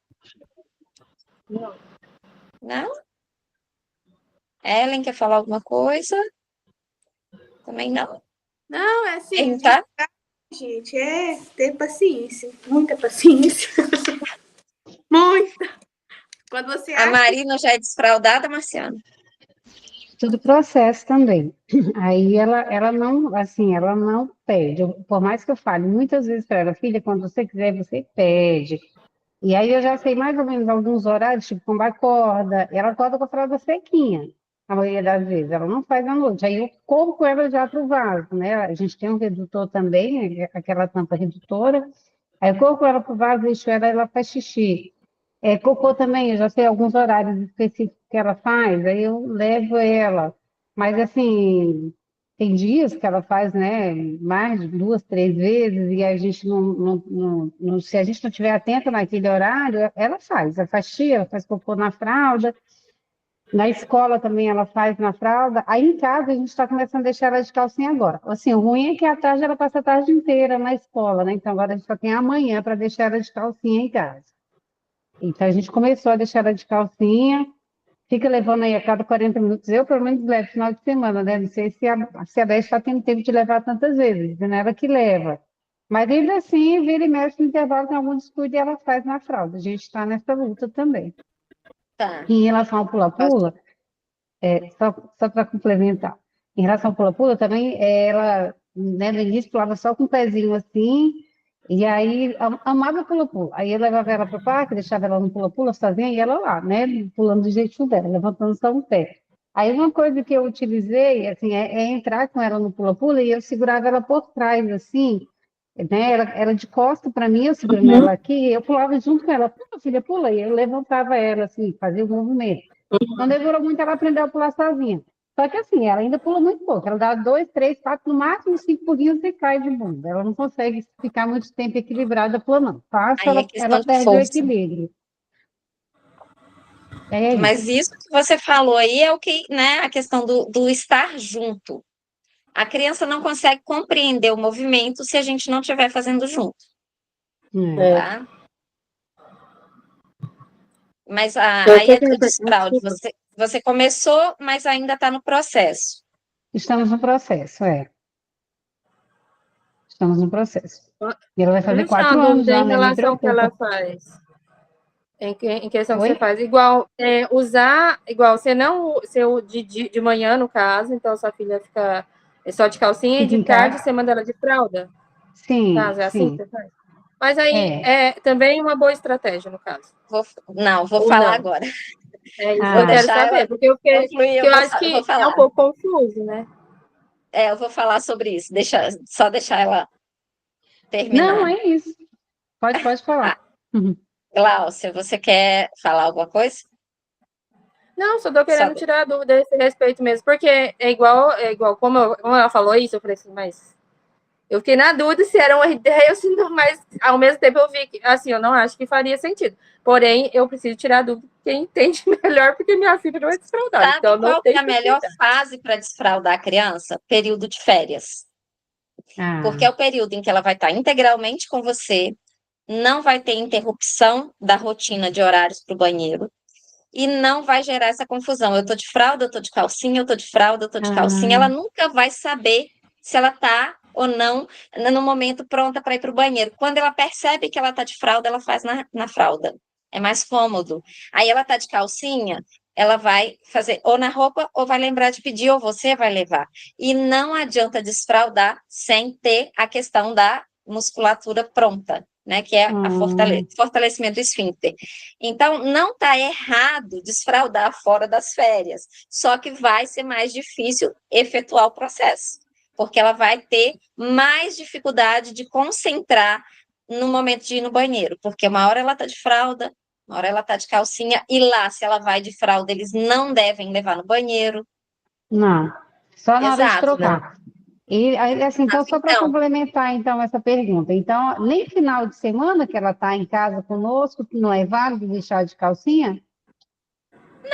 Não. Não? Ellen, quer falar alguma coisa? Também não. Não, é assim, Tá? gente, é ter paciência, muita paciência. Muita. Quando você A acha Marina já é desfraudada, Marciana? Tudo processo também. Aí ela não, assim, ela não pede. Por mais que eu fale muitas vezes para ela, filha, quando você quiser, você pede. E aí eu já sei mais ou menos alguns horários, tipo, quando acorda. Ela acorda com a fralda sequinha, a maioria das vezes. Ela não faz à noite. Aí eu corro com ela já para o vaso, né? A gente tem um redutor também, aquela tampa redutora. Aí eu corro com ela para o vaso, deixo ela faz xixi. Cocô também, eu já sei alguns horários específicos que ela faz, aí eu levo ela. Mas, assim, tem dias que ela faz, né, mais de 2, 3 vezes, e a gente se a gente não estiver atenta naquele horário, ela faz xixi, ela faz cocô na fralda, na escola também ela faz na fralda, aí em casa a gente está começando a deixar ela de calcinha agora. Assim, o ruim é que à tarde ela passa a tarde inteira na escola, né, então agora a gente só tem amanhã para deixar ela de calcinha em casa. Então, a gente começou a deixar ela de calcinha, fica levando aí a cada 40 minutos. Eu, pelo menos, levo final de semana, né? Não sei se a Beth está tendo tempo de levar tantas vezes, não é ela que leva. Mas ainda assim, vira e mexe no intervalo, tem algum descuido e ela faz na fralda. A gente está nessa luta também. Tá. E em relação ao pula-pula, só para complementar, em relação ao pula-pula, também ela, né, no início, pulava só com o pezinho assim, e aí amava pula-pula. Aí eu levava ela para o parque, deixava ela no pula-pula sozinha, e ela lá, né, pulando do jeitinho dela, levantando só um pé. Aí uma coisa que eu utilizei, assim, é entrar com ela no pula-pula e eu segurava ela por trás, assim, né, ela de costa para mim, eu segurando ela aqui, eu pulava junto com ela, pula, filha, pula, e eu levantava ela, assim, fazia o movimento. Não demorou muito, ela aprendeu a pular sozinha. Só que assim, ela ainda pula muito pouco. Ela dá 2, 3, 4, no máximo 5 pulinhos e cai de bunda. Ela não consegue ficar muito tempo equilibrada pulando. Fácil, Aí é ela questão de perde o força. equilíbrio. É Mas isso. isso que você falou aí é o que, né, a questão do estar junto. A criança não consegue compreender o movimento se a gente não estiver fazendo junto, É. tá? Mas Eu aí sei que o desfraude, você começou, mas ainda está no processo. Estamos no processo, Estamos no processo. E ela vai Deixa fazer eu tirar 4 uma anos dúvida já, em né? Me relação ao que ela preocupa. faz. Em questão que Oi? você faz. Igual, usar, igual, você não, de manhã, no caso, então sua filha fica só de calcinha e Fica de em tarde casa? você manda ela de fralda. No Sim, caso, é assim que sim. você faz? Mas aí É. é também uma boa estratégia, no caso. Vou Ou falar não? agora. É isso que Vou eu Ah, quero deixar ela saber, porque concluir, porque eu acho eu vou que é um falar. pouco confuso, né? Eu vou falar sobre isso. Só deixar ela não, terminar. é isso. Pode Ah, falar. Uhum. Glaucia, você quer falar alguma coisa? Não, só tô Só querendo tirar a dúvida a esse respeito mesmo, porque é igual como ela falou isso, eu falei assim, mas eu fiquei na dúvida se era uma ideia ou se não, mas ao mesmo tempo eu vi que, assim, eu não acho que faria sentido. Porém, eu preciso tirar a dúvida de quem entende melhor, porque minha filha não é desfraudada, então sabe eu não qual que é tenho a melhor propriedade. fase para desfraldar a criança? Período de férias. Porque Ah, é o período em que ela vai estar integralmente com você, não vai ter interrupção da rotina de horários para o banheiro e não vai gerar essa confusão. Eu tô de fralda, eu tô de calcinha, eu tô de fralda, eu tô de calcinha. Ela ah, nunca vai saber se ela tá ou não no momento pronta para ir para o banheiro. Quando ela percebe que ela tá de fralda, ela faz na fralda. É mais cômodo. Aí ela tá de calcinha, ela vai fazer ou na roupa ou vai lembrar de pedir ou você vai levar. E não adianta desfraldar sem ter a questão da musculatura pronta, né? Que é a fortalecimento do esfíncter. Então, não está errado desfraldar fora das férias, só que vai ser mais difícil efetuar o processo, porque ela vai ter mais dificuldade de concentrar no momento de ir no banheiro, porque uma hora ela está de fralda, uma hora ela está de calcinha, e lá, se ela vai de fralda, eles não devem levar no banheiro. Não, só na hora de Exato. trocar. E aí, assim, então, só para Então, complementar então essa pergunta, então, nem final de semana que ela está em casa conosco, que não é válido deixar de calcinha?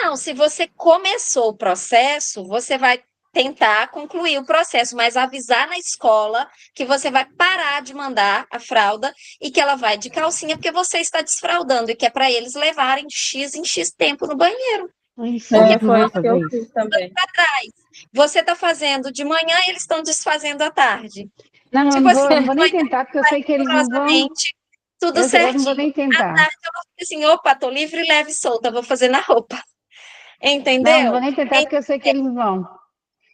não, se você começou o processo, você vai tentar concluir o processo, mas avisar na escola que você vai parar de mandar a fralda e que ela vai de calcinha porque você está desfraldando e que é para eles levarem X em X tempo no banheiro. Isso, Porque não Foi vou isso que fazer eu isso. fiz também. você está fazendo de manhã e eles estão desfazendo à tarde. Não, eu Tipo não assim, vou, de não vou nem manhã tentar, porque eu sei que eles não vão, rigorosamente, tudo eu não vou certinho. nem À tentar. tarde eu fico assim, opa, tô livre, leve e solta, vou fazer na roupa. Não, não vou Entendeu? nem tentar, porque eu sei que eles vão.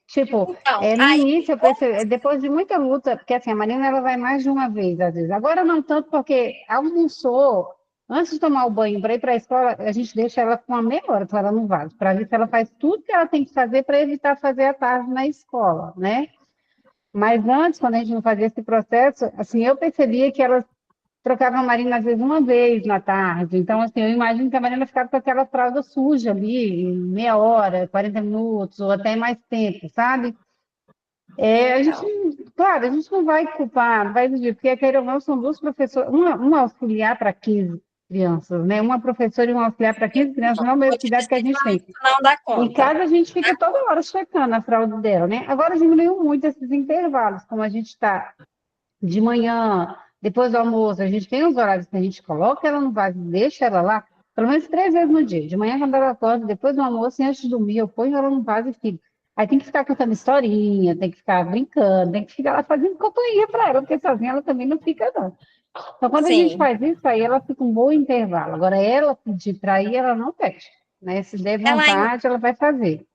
Tipo, Então, no início eu percebi, depois de muita luta, porque assim, a Marina ela vai mais de uma vez, às vezes. Agora não tanto, porque almoçou, antes de tomar o banho para ir para a escola, a gente deixa ela com uma meia hora com ela no vaso, para ver se ela faz tudo que ela tem que fazer para evitar fazer a tarde na escola, né? Mas antes, quando a gente não fazia esse processo, assim, eu percebia que ela trocava a Marina às vezes uma vez na tarde. Então, assim, eu imagino que a Marina ficava com aquela fralda suja ali, em meia hora, 40 minutos, ou até mais tempo, sabe? A gente, então, claro, a gente não vai culpar, não vai exigir, porque queira ou não, são duas professoras, uma auxiliar para 15 crianças, né? Uma professora e um auxiliar para 15 crianças, não é o vou mesmo te cuidado que a dizer gente que tem. não dá Em conta. casa, a gente fica toda hora checando a fralda dela, né? Agora diminuiu muito esses intervalos, como a gente está de manhã, depois do almoço, a gente tem os horários que a gente coloca ela no vaso, deixa ela lá, pelo menos 3 vezes no dia. De manhã, quando ela acorda, depois do almoço e antes de dormir, eu ponho ela no vaso e fico. Aí tem que ficar contando historinha, tem que ficar brincando, tem que ficar lá fazendo companhia para ela, porque sozinha ela também não fica, não. Então, quando a gente Sim. faz isso, aí ela fica um bom intervalo. Agora, ela pedir para ir, ela não pede. Né? Se der Ela ainda, vontade, ela vai fazer.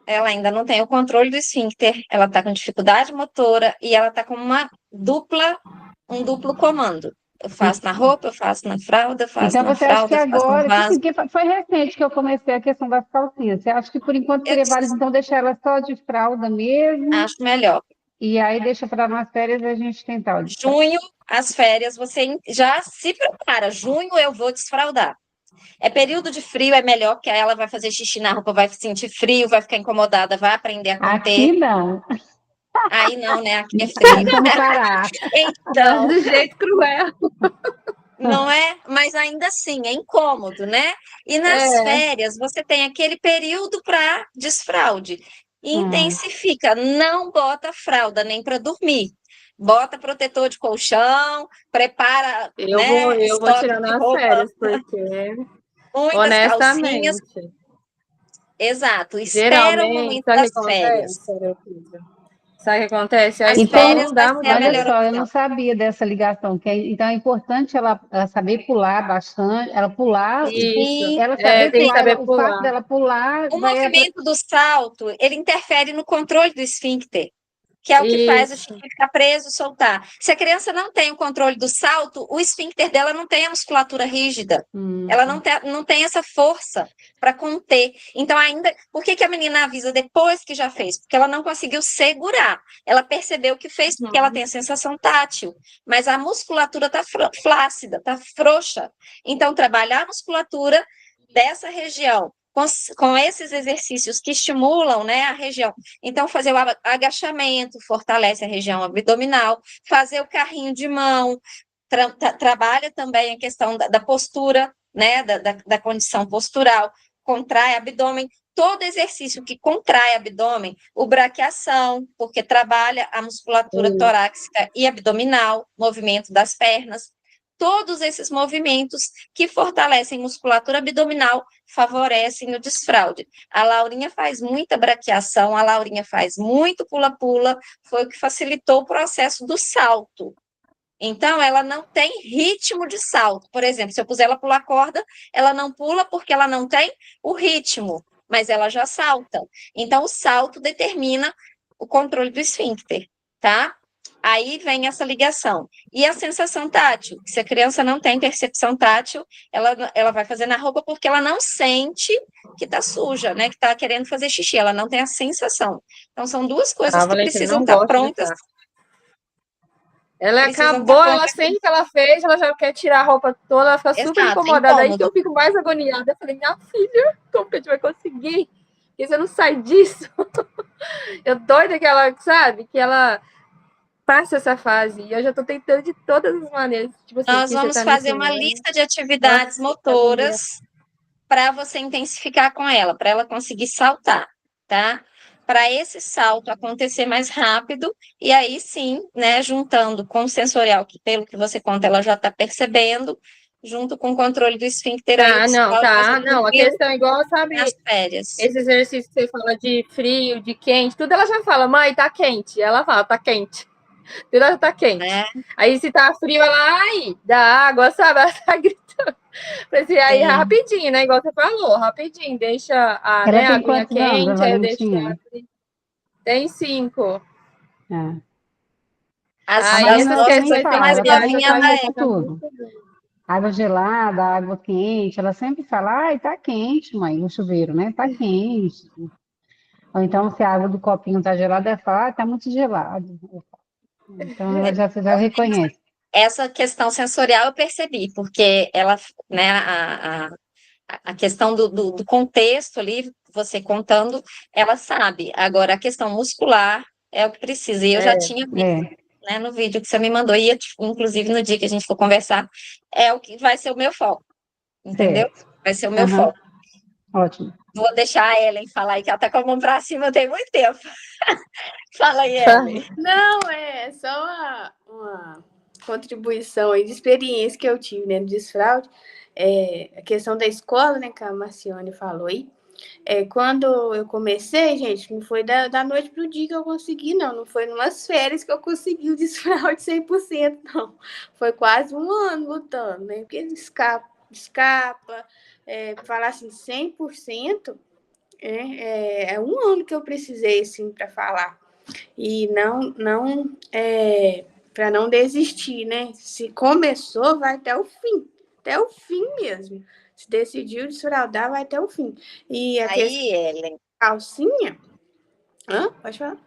ela ainda não tem o controle do esfíncter, ela está com dificuldade motora e ela está com um duplo comando. Eu faço na roupa, eu faço na fralda, eu faço Então, na você acha que fralda, eu faço no agora, vaso. porque foi recente que eu comecei a questão das calcinhas, você acha que por enquanto Eu seria válido, então, deixar ela só de fralda mesmo, acho melhor. e aí deixa para nas férias a gente tentar o desfralda? Junho, as férias, você já se prepara. Junho eu vou desfraldar. É período de frio, é melhor, porque aí ela vai fazer xixi na roupa, vai sentir frio, vai ficar incomodada, vai aprender a Aqui conter. não, Aí não, né? Aqui é frio. aqui no Pará. Mas Então, do jeito cruel. não é? Mas ainda assim, é incômodo, né? E nas É. férias, você tem aquele período para desfraude. E Hum. intensifica. Não bota fralda nem para dormir. Bota protetor de colchão, prepara, né? Eu vou Estoque tirar de nas roupa, férias, porque, muitas calcinhas. honestamente, Exato. Espera o geralmente, momento sabe o das que férias. acontece, Terezinha? Sabe o que acontece? A As escola férias não vai dá ser a muita Olha melhor só, eu opção. não sabia dessa ligação, então é importante ela saber pular bastante, ela pular, Isso. Sim, ela É, saber tem que pular, saber o fato pular. dela pular o vai movimento do salto, ele interfere no controle do esfíncter, que é o que faz o Isso. xixi ficar preso, soltar. Se a criança não tem o controle do salto, o esfíncter dela não tem a musculatura rígida. Ela não tem essa força para conter. Então, ainda. Por que a menina avisa depois que já fez? Porque ela não conseguiu segurar. Ela percebeu que fez porque ela tem a sensação tátil. Mas a musculatura está flácida, está frouxa. Então, trabalhar a musculatura dessa região com esses exercícios que estimulam, né, a região. Então, fazer o agachamento fortalece a região abdominal, fazer o carrinho de mão, trabalha também a questão da postura, né, da condição postural, contrai abdômen. Todo exercício que contrai abdômen, o braquiação, porque trabalha a musculatura torácica e abdominal, movimento das pernas. Todos esses movimentos que fortalecem musculatura abdominal favorecem o desfraude. A Laurinha faz muita braquiação, a Laurinha faz muito pula-pula, foi o que facilitou o processo do salto. Então, ela não tem ritmo de salto. Por exemplo, se eu puser ela pular corda, ela não pula porque ela não tem o ritmo, mas ela já salta. Então, o salto determina o controle do esfíncter, tá? Aí vem essa ligação. E a sensação tátil, se a criança não tem percepção tátil, ela vai fazer na roupa porque ela não sente que está suja, né? Que está querendo fazer xixi, ela não tem a sensação. Então, são duas coisas A que Valentina precisam não estar gosta de prontas, estar. Ela precisam estar acabou, ela prontas. sente que ela fez, ela já quer tirar a roupa toda, ela fica super Exato, é incomodada. Aí que incômodo. eu fico mais agoniada. Eu falei, minha filha, como que a gente vai conseguir? Porque você não sai disso. Eu doida que ela, sabe, que ela passa essa fase. E eu já tô tentando de todas as maneiras. Tipo assim, Nós que você vamos tá me fazer uma ensinando. lista de atividades Nossa, que agonia. motoras para você intensificar com ela, para ela conseguir saltar, tá? Para esse salto acontecer mais rápido, e aí sim, né, juntando com o sensorial, que pelo que você conta, ela já está percebendo, junto com o controle do esfíncter aí, o Tá, não, psicólogo vai ser tá. Não, a tranquilo questão é igual, nas sabe, férias. esse exercício que você fala de frio, de quente, tudo ela já fala, mãe, tá quente. Ela fala, tá quente. Tudo ela tá quente. Né? Aí se tá frio, ela, ai, dá água, sabe? Ela tá gritando. Assim, aí Sim. rapidinho, né? Igual você falou, rapidinho, deixa a, Ela né, a tem aguinha quantos anos, a quente, aí eu deixo ela. Valentina? Tem 5. É. A Aí Marina essas ela também Questões questões são de fala, mais ela também criança novinha tá, da reclama época. com tá muito. tudo. Água gelada, água quente, ela sempre fala, ai, tá quente, mãe, o chuveiro, né? Tá quente. Ou então, se a água do copinho tá gelada, ela fala, ah, tá muito gelado. Então, ela já reconhece. Essa questão sensorial eu percebi, porque ela, né, a questão do contexto ali, você contando, ela sabe. Agora, a questão muscular é o que precisa. E eu já É, tinha visto, É, né, no vídeo que você me mandou, e inclusive no dia que a gente for conversar, é o que vai ser o meu foco, entendeu? certo. Vai ser o meu Aham, foco. ótimo. Vou deixar a Ellen falar aí, que ela tá com a mão pra cima tem muito tempo. Fala aí, Ellen. Não, é só uma contribuição aí de experiência que eu tive, né, no desfraude. A questão da escola, né, que a Marciane falou aí. Quando eu comecei, gente, não foi da noite pro dia que eu consegui, não. Não foi numas férias que eu consegui o desfraude 100%, não. Foi quase um ano lutando, né? Porque escapa, falar assim, 100%, é um ano que eu precisei, assim, para falar. E não para não desistir, né? Se começou, vai até o fim mesmo. Se decidiu desfraudar, vai até o fim. E a questão Aí, Ellen, da calcinha, pode falar?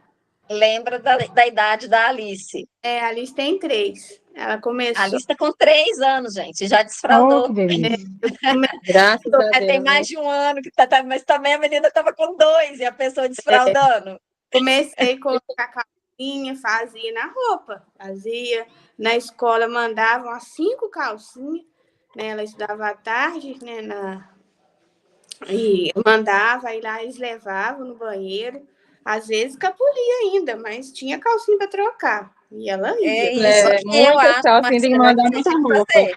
lembra da idade da Alice. A Alice tem 3. Ela A começou. Alice está com 3 anos, gente, já Oh, que desfraudou. delícia. graças a Tem Deus, né? mais de um ano que tá, mas também a menina estava com 2 e a pessoa desfraudando. Comecei a colocar calcinha, fazia na roupa, fazia na escola, mandava umas 5 calcinhas, né? Ela estudava à tarde, né? E mandava, aí lá eles levavam no banheiro, às vezes capulia ainda, mas tinha calcinha para trocar. E ela ia. É isso que eu Muitas acho, calças tem que Marcela, que mandar você muita tinha que roupa. fazer.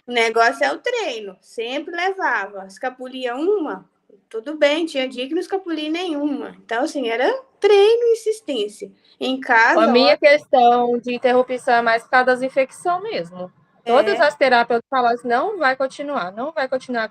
O negócio é o treino, sempre levava. Escapulia uma, tudo bem, tinha dia que não escapulia nenhuma. Então, assim, era treino e insistência. Em A casa, minha olha, questão de interrupção é mais por causa das infecções mesmo. Todas as terapeutas falam assim, não vai continuar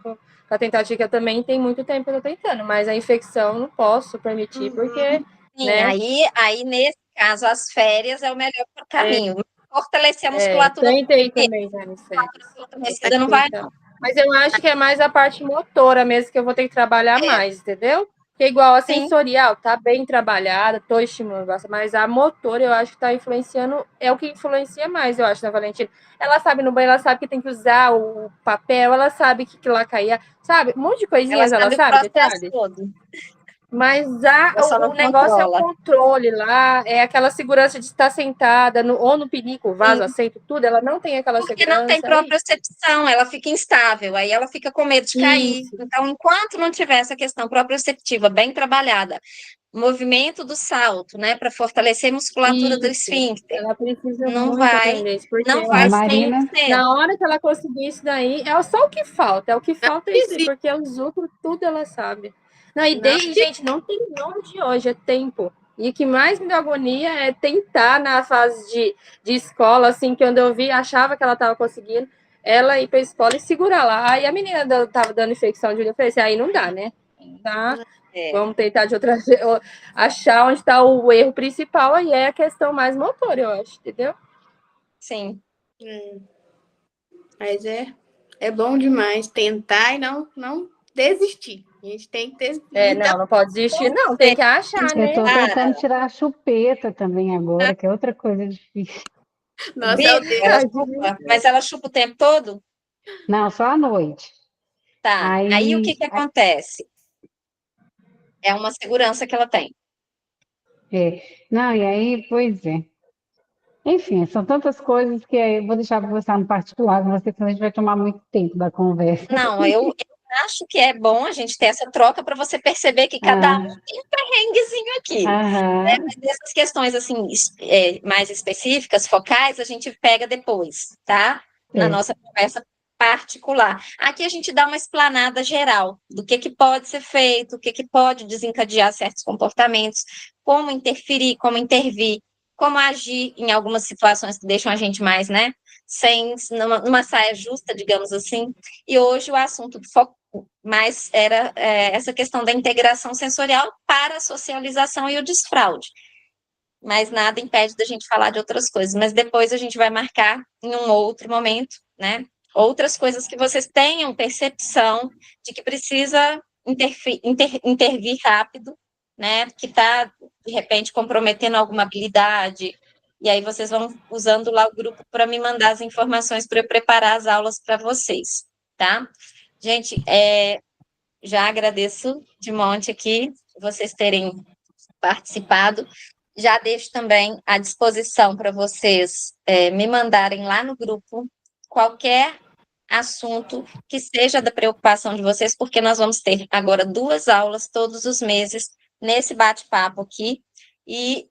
com a tentativa, que eu também tem muito tempo que eu tô tentando, mas a infecção não posso permitir, porque, Sim, né, aí nesse caso, as férias é o melhor caminho. Fortalecer a musculatura, tentei porque também já me a férias. fortalecida não vai, Então, mas eu acho que é mais a parte motora mesmo que eu vou ter que trabalhar mais, entendeu? Porque igual a sim. sensorial, tá bem trabalhada, tô estimulando, mas a motora eu acho que tá influenciando, é o que influencia mais, eu acho, na Valentina. Ela sabe no banho, ela sabe que tem que usar o papel, ela sabe que lá caía, sabe? Um monte de Ela coisinhas ela sabe o sabe, processo detalhes. todo. Mas Ela só não o negócio é o controla. controle lá, é aquela segurança de estar sentada, ou no pinico, vaso, Sim. assento, tudo, ela não tem aquela Porque não tem segurança aí. propriocepção, ela fica instável, aí ela fica com medo de cair. Isso. Então, enquanto não tiver essa questão proprioceptiva bem trabalhada, movimento do salto, né, para fortalecer a musculatura do Isso, esfíncter, ela precisa não muito vai, aprender isso, porque não eu A vai acho que Marina, 100%. na hora que ela conseguir isso daí, é só o que falta, o que falta é isso aí, existe, porque os outros, tudo ela sabe. Não, e não. desde, gente, não tem nome de hoje, é tempo. E o que mais me dá agonia é tentar na fase de escola, assim, que quando eu vi, achava que ela estava conseguindo, ela ir para a escola e segurar lá. Aí a menina estava dando infecção de unha, eu falei assim, aí não dá, né? Não dá. Vamos tentar de outra achar onde está o erro principal, aí é a questão mais motora, eu acho, entendeu? Sim. Mas é bom demais tentar e não desistir. A gente tem que ter Não pode desistir, não, tem que achar, Eu né? estou tentando tirar a chupeta também agora, que é outra coisa difícil. Nossa, eu Bia, ela odeio. chupa, mas ela chupa o tempo todo? Não, só à noite. Tá. Aí o que Aí, que acontece? É uma segurança que ela tem. não, e aí, pois é. Enfim, são tantas coisas que eu vou deixar para conversar no particular com você, senão a gente vai tomar muito tempo da conversa. Não, eu acho que é bom a gente ter essa troca para você perceber que cada um Ah, tem um perrenguezinho aqui. Né? aham, Mas essas questões assim mais específicas, focais, a gente pega depois, tá? Na é. nossa conversa particular. Aqui a gente dá uma explanada geral do que pode ser feito, o que pode desencadear certos comportamentos, como interferir, como intervir, como agir em algumas situações que deixam a gente mais, né? Sem numa saia justa, digamos assim. E hoje o assunto do foco mais era essa questão da integração sensorial para a socialização e o desfraude. Mas nada impede da gente falar de outras coisas. Mas depois a gente vai marcar em um outro momento, né? Outras coisas que vocês tenham percepção de que precisa intervir rápido, né? Que está, de repente, comprometendo alguma habilidade. E aí vocês vão usando lá o grupo para me mandar as informações para eu preparar as aulas para vocês, tá? Gente, já agradeço de monte aqui vocês terem participado. Já deixo também à disposição para vocês me mandarem lá no grupo qualquer assunto que seja da preocupação de vocês, porque nós vamos ter agora 2 aulas todos os meses nesse bate-papo aqui, e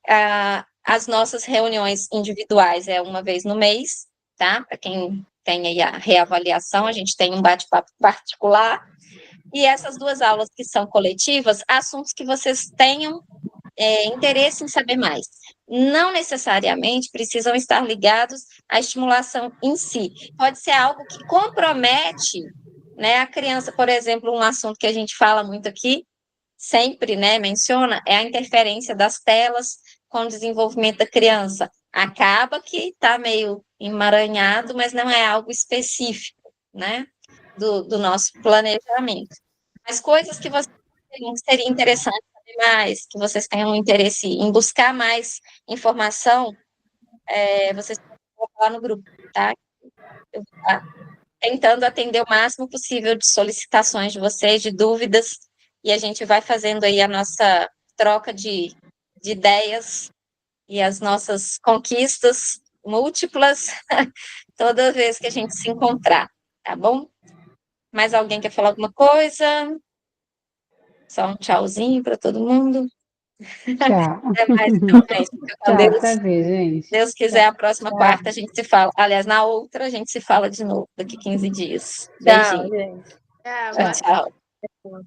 as nossas reuniões individuais é uma vez no mês, tá? Para quem tem aí a reavaliação, a gente tem um bate-papo particular, e essas 2 aulas que são coletivas, assuntos que vocês tenham interesse em saber mais. Não necessariamente precisam estar ligados à estimulação em si. Pode ser algo que compromete, né, a criança, por exemplo, um assunto que a gente fala muito aqui, sempre, né, menciona, é a interferência das telas com o desenvolvimento da criança. Acaba que está meio emaranhado, mas não é algo específico, né, do nosso planejamento. Mas coisas que você seria interessante saber mais, que vocês tenham interesse em buscar mais informação, vocês podem colocar lá no grupo, tá? Eu vou estar tentando atender o máximo possível de solicitações de vocês, de dúvidas, e a gente vai fazendo aí a nossa troca de ideias e as nossas conquistas múltiplas toda vez que a gente se encontrar, tá bom? Mais alguém quer falar alguma coisa? Só um tchauzinho para todo mundo. Tchau. Até mais, então, gente. Fica com Tchau, Deus. prazer, gente. Deus quiser, a próxima quarta a gente se fala. Aliás, na outra a gente se fala de novo, daqui 15 dias. Tchau, Beijinho. gente. Ah, Tchau, tchau.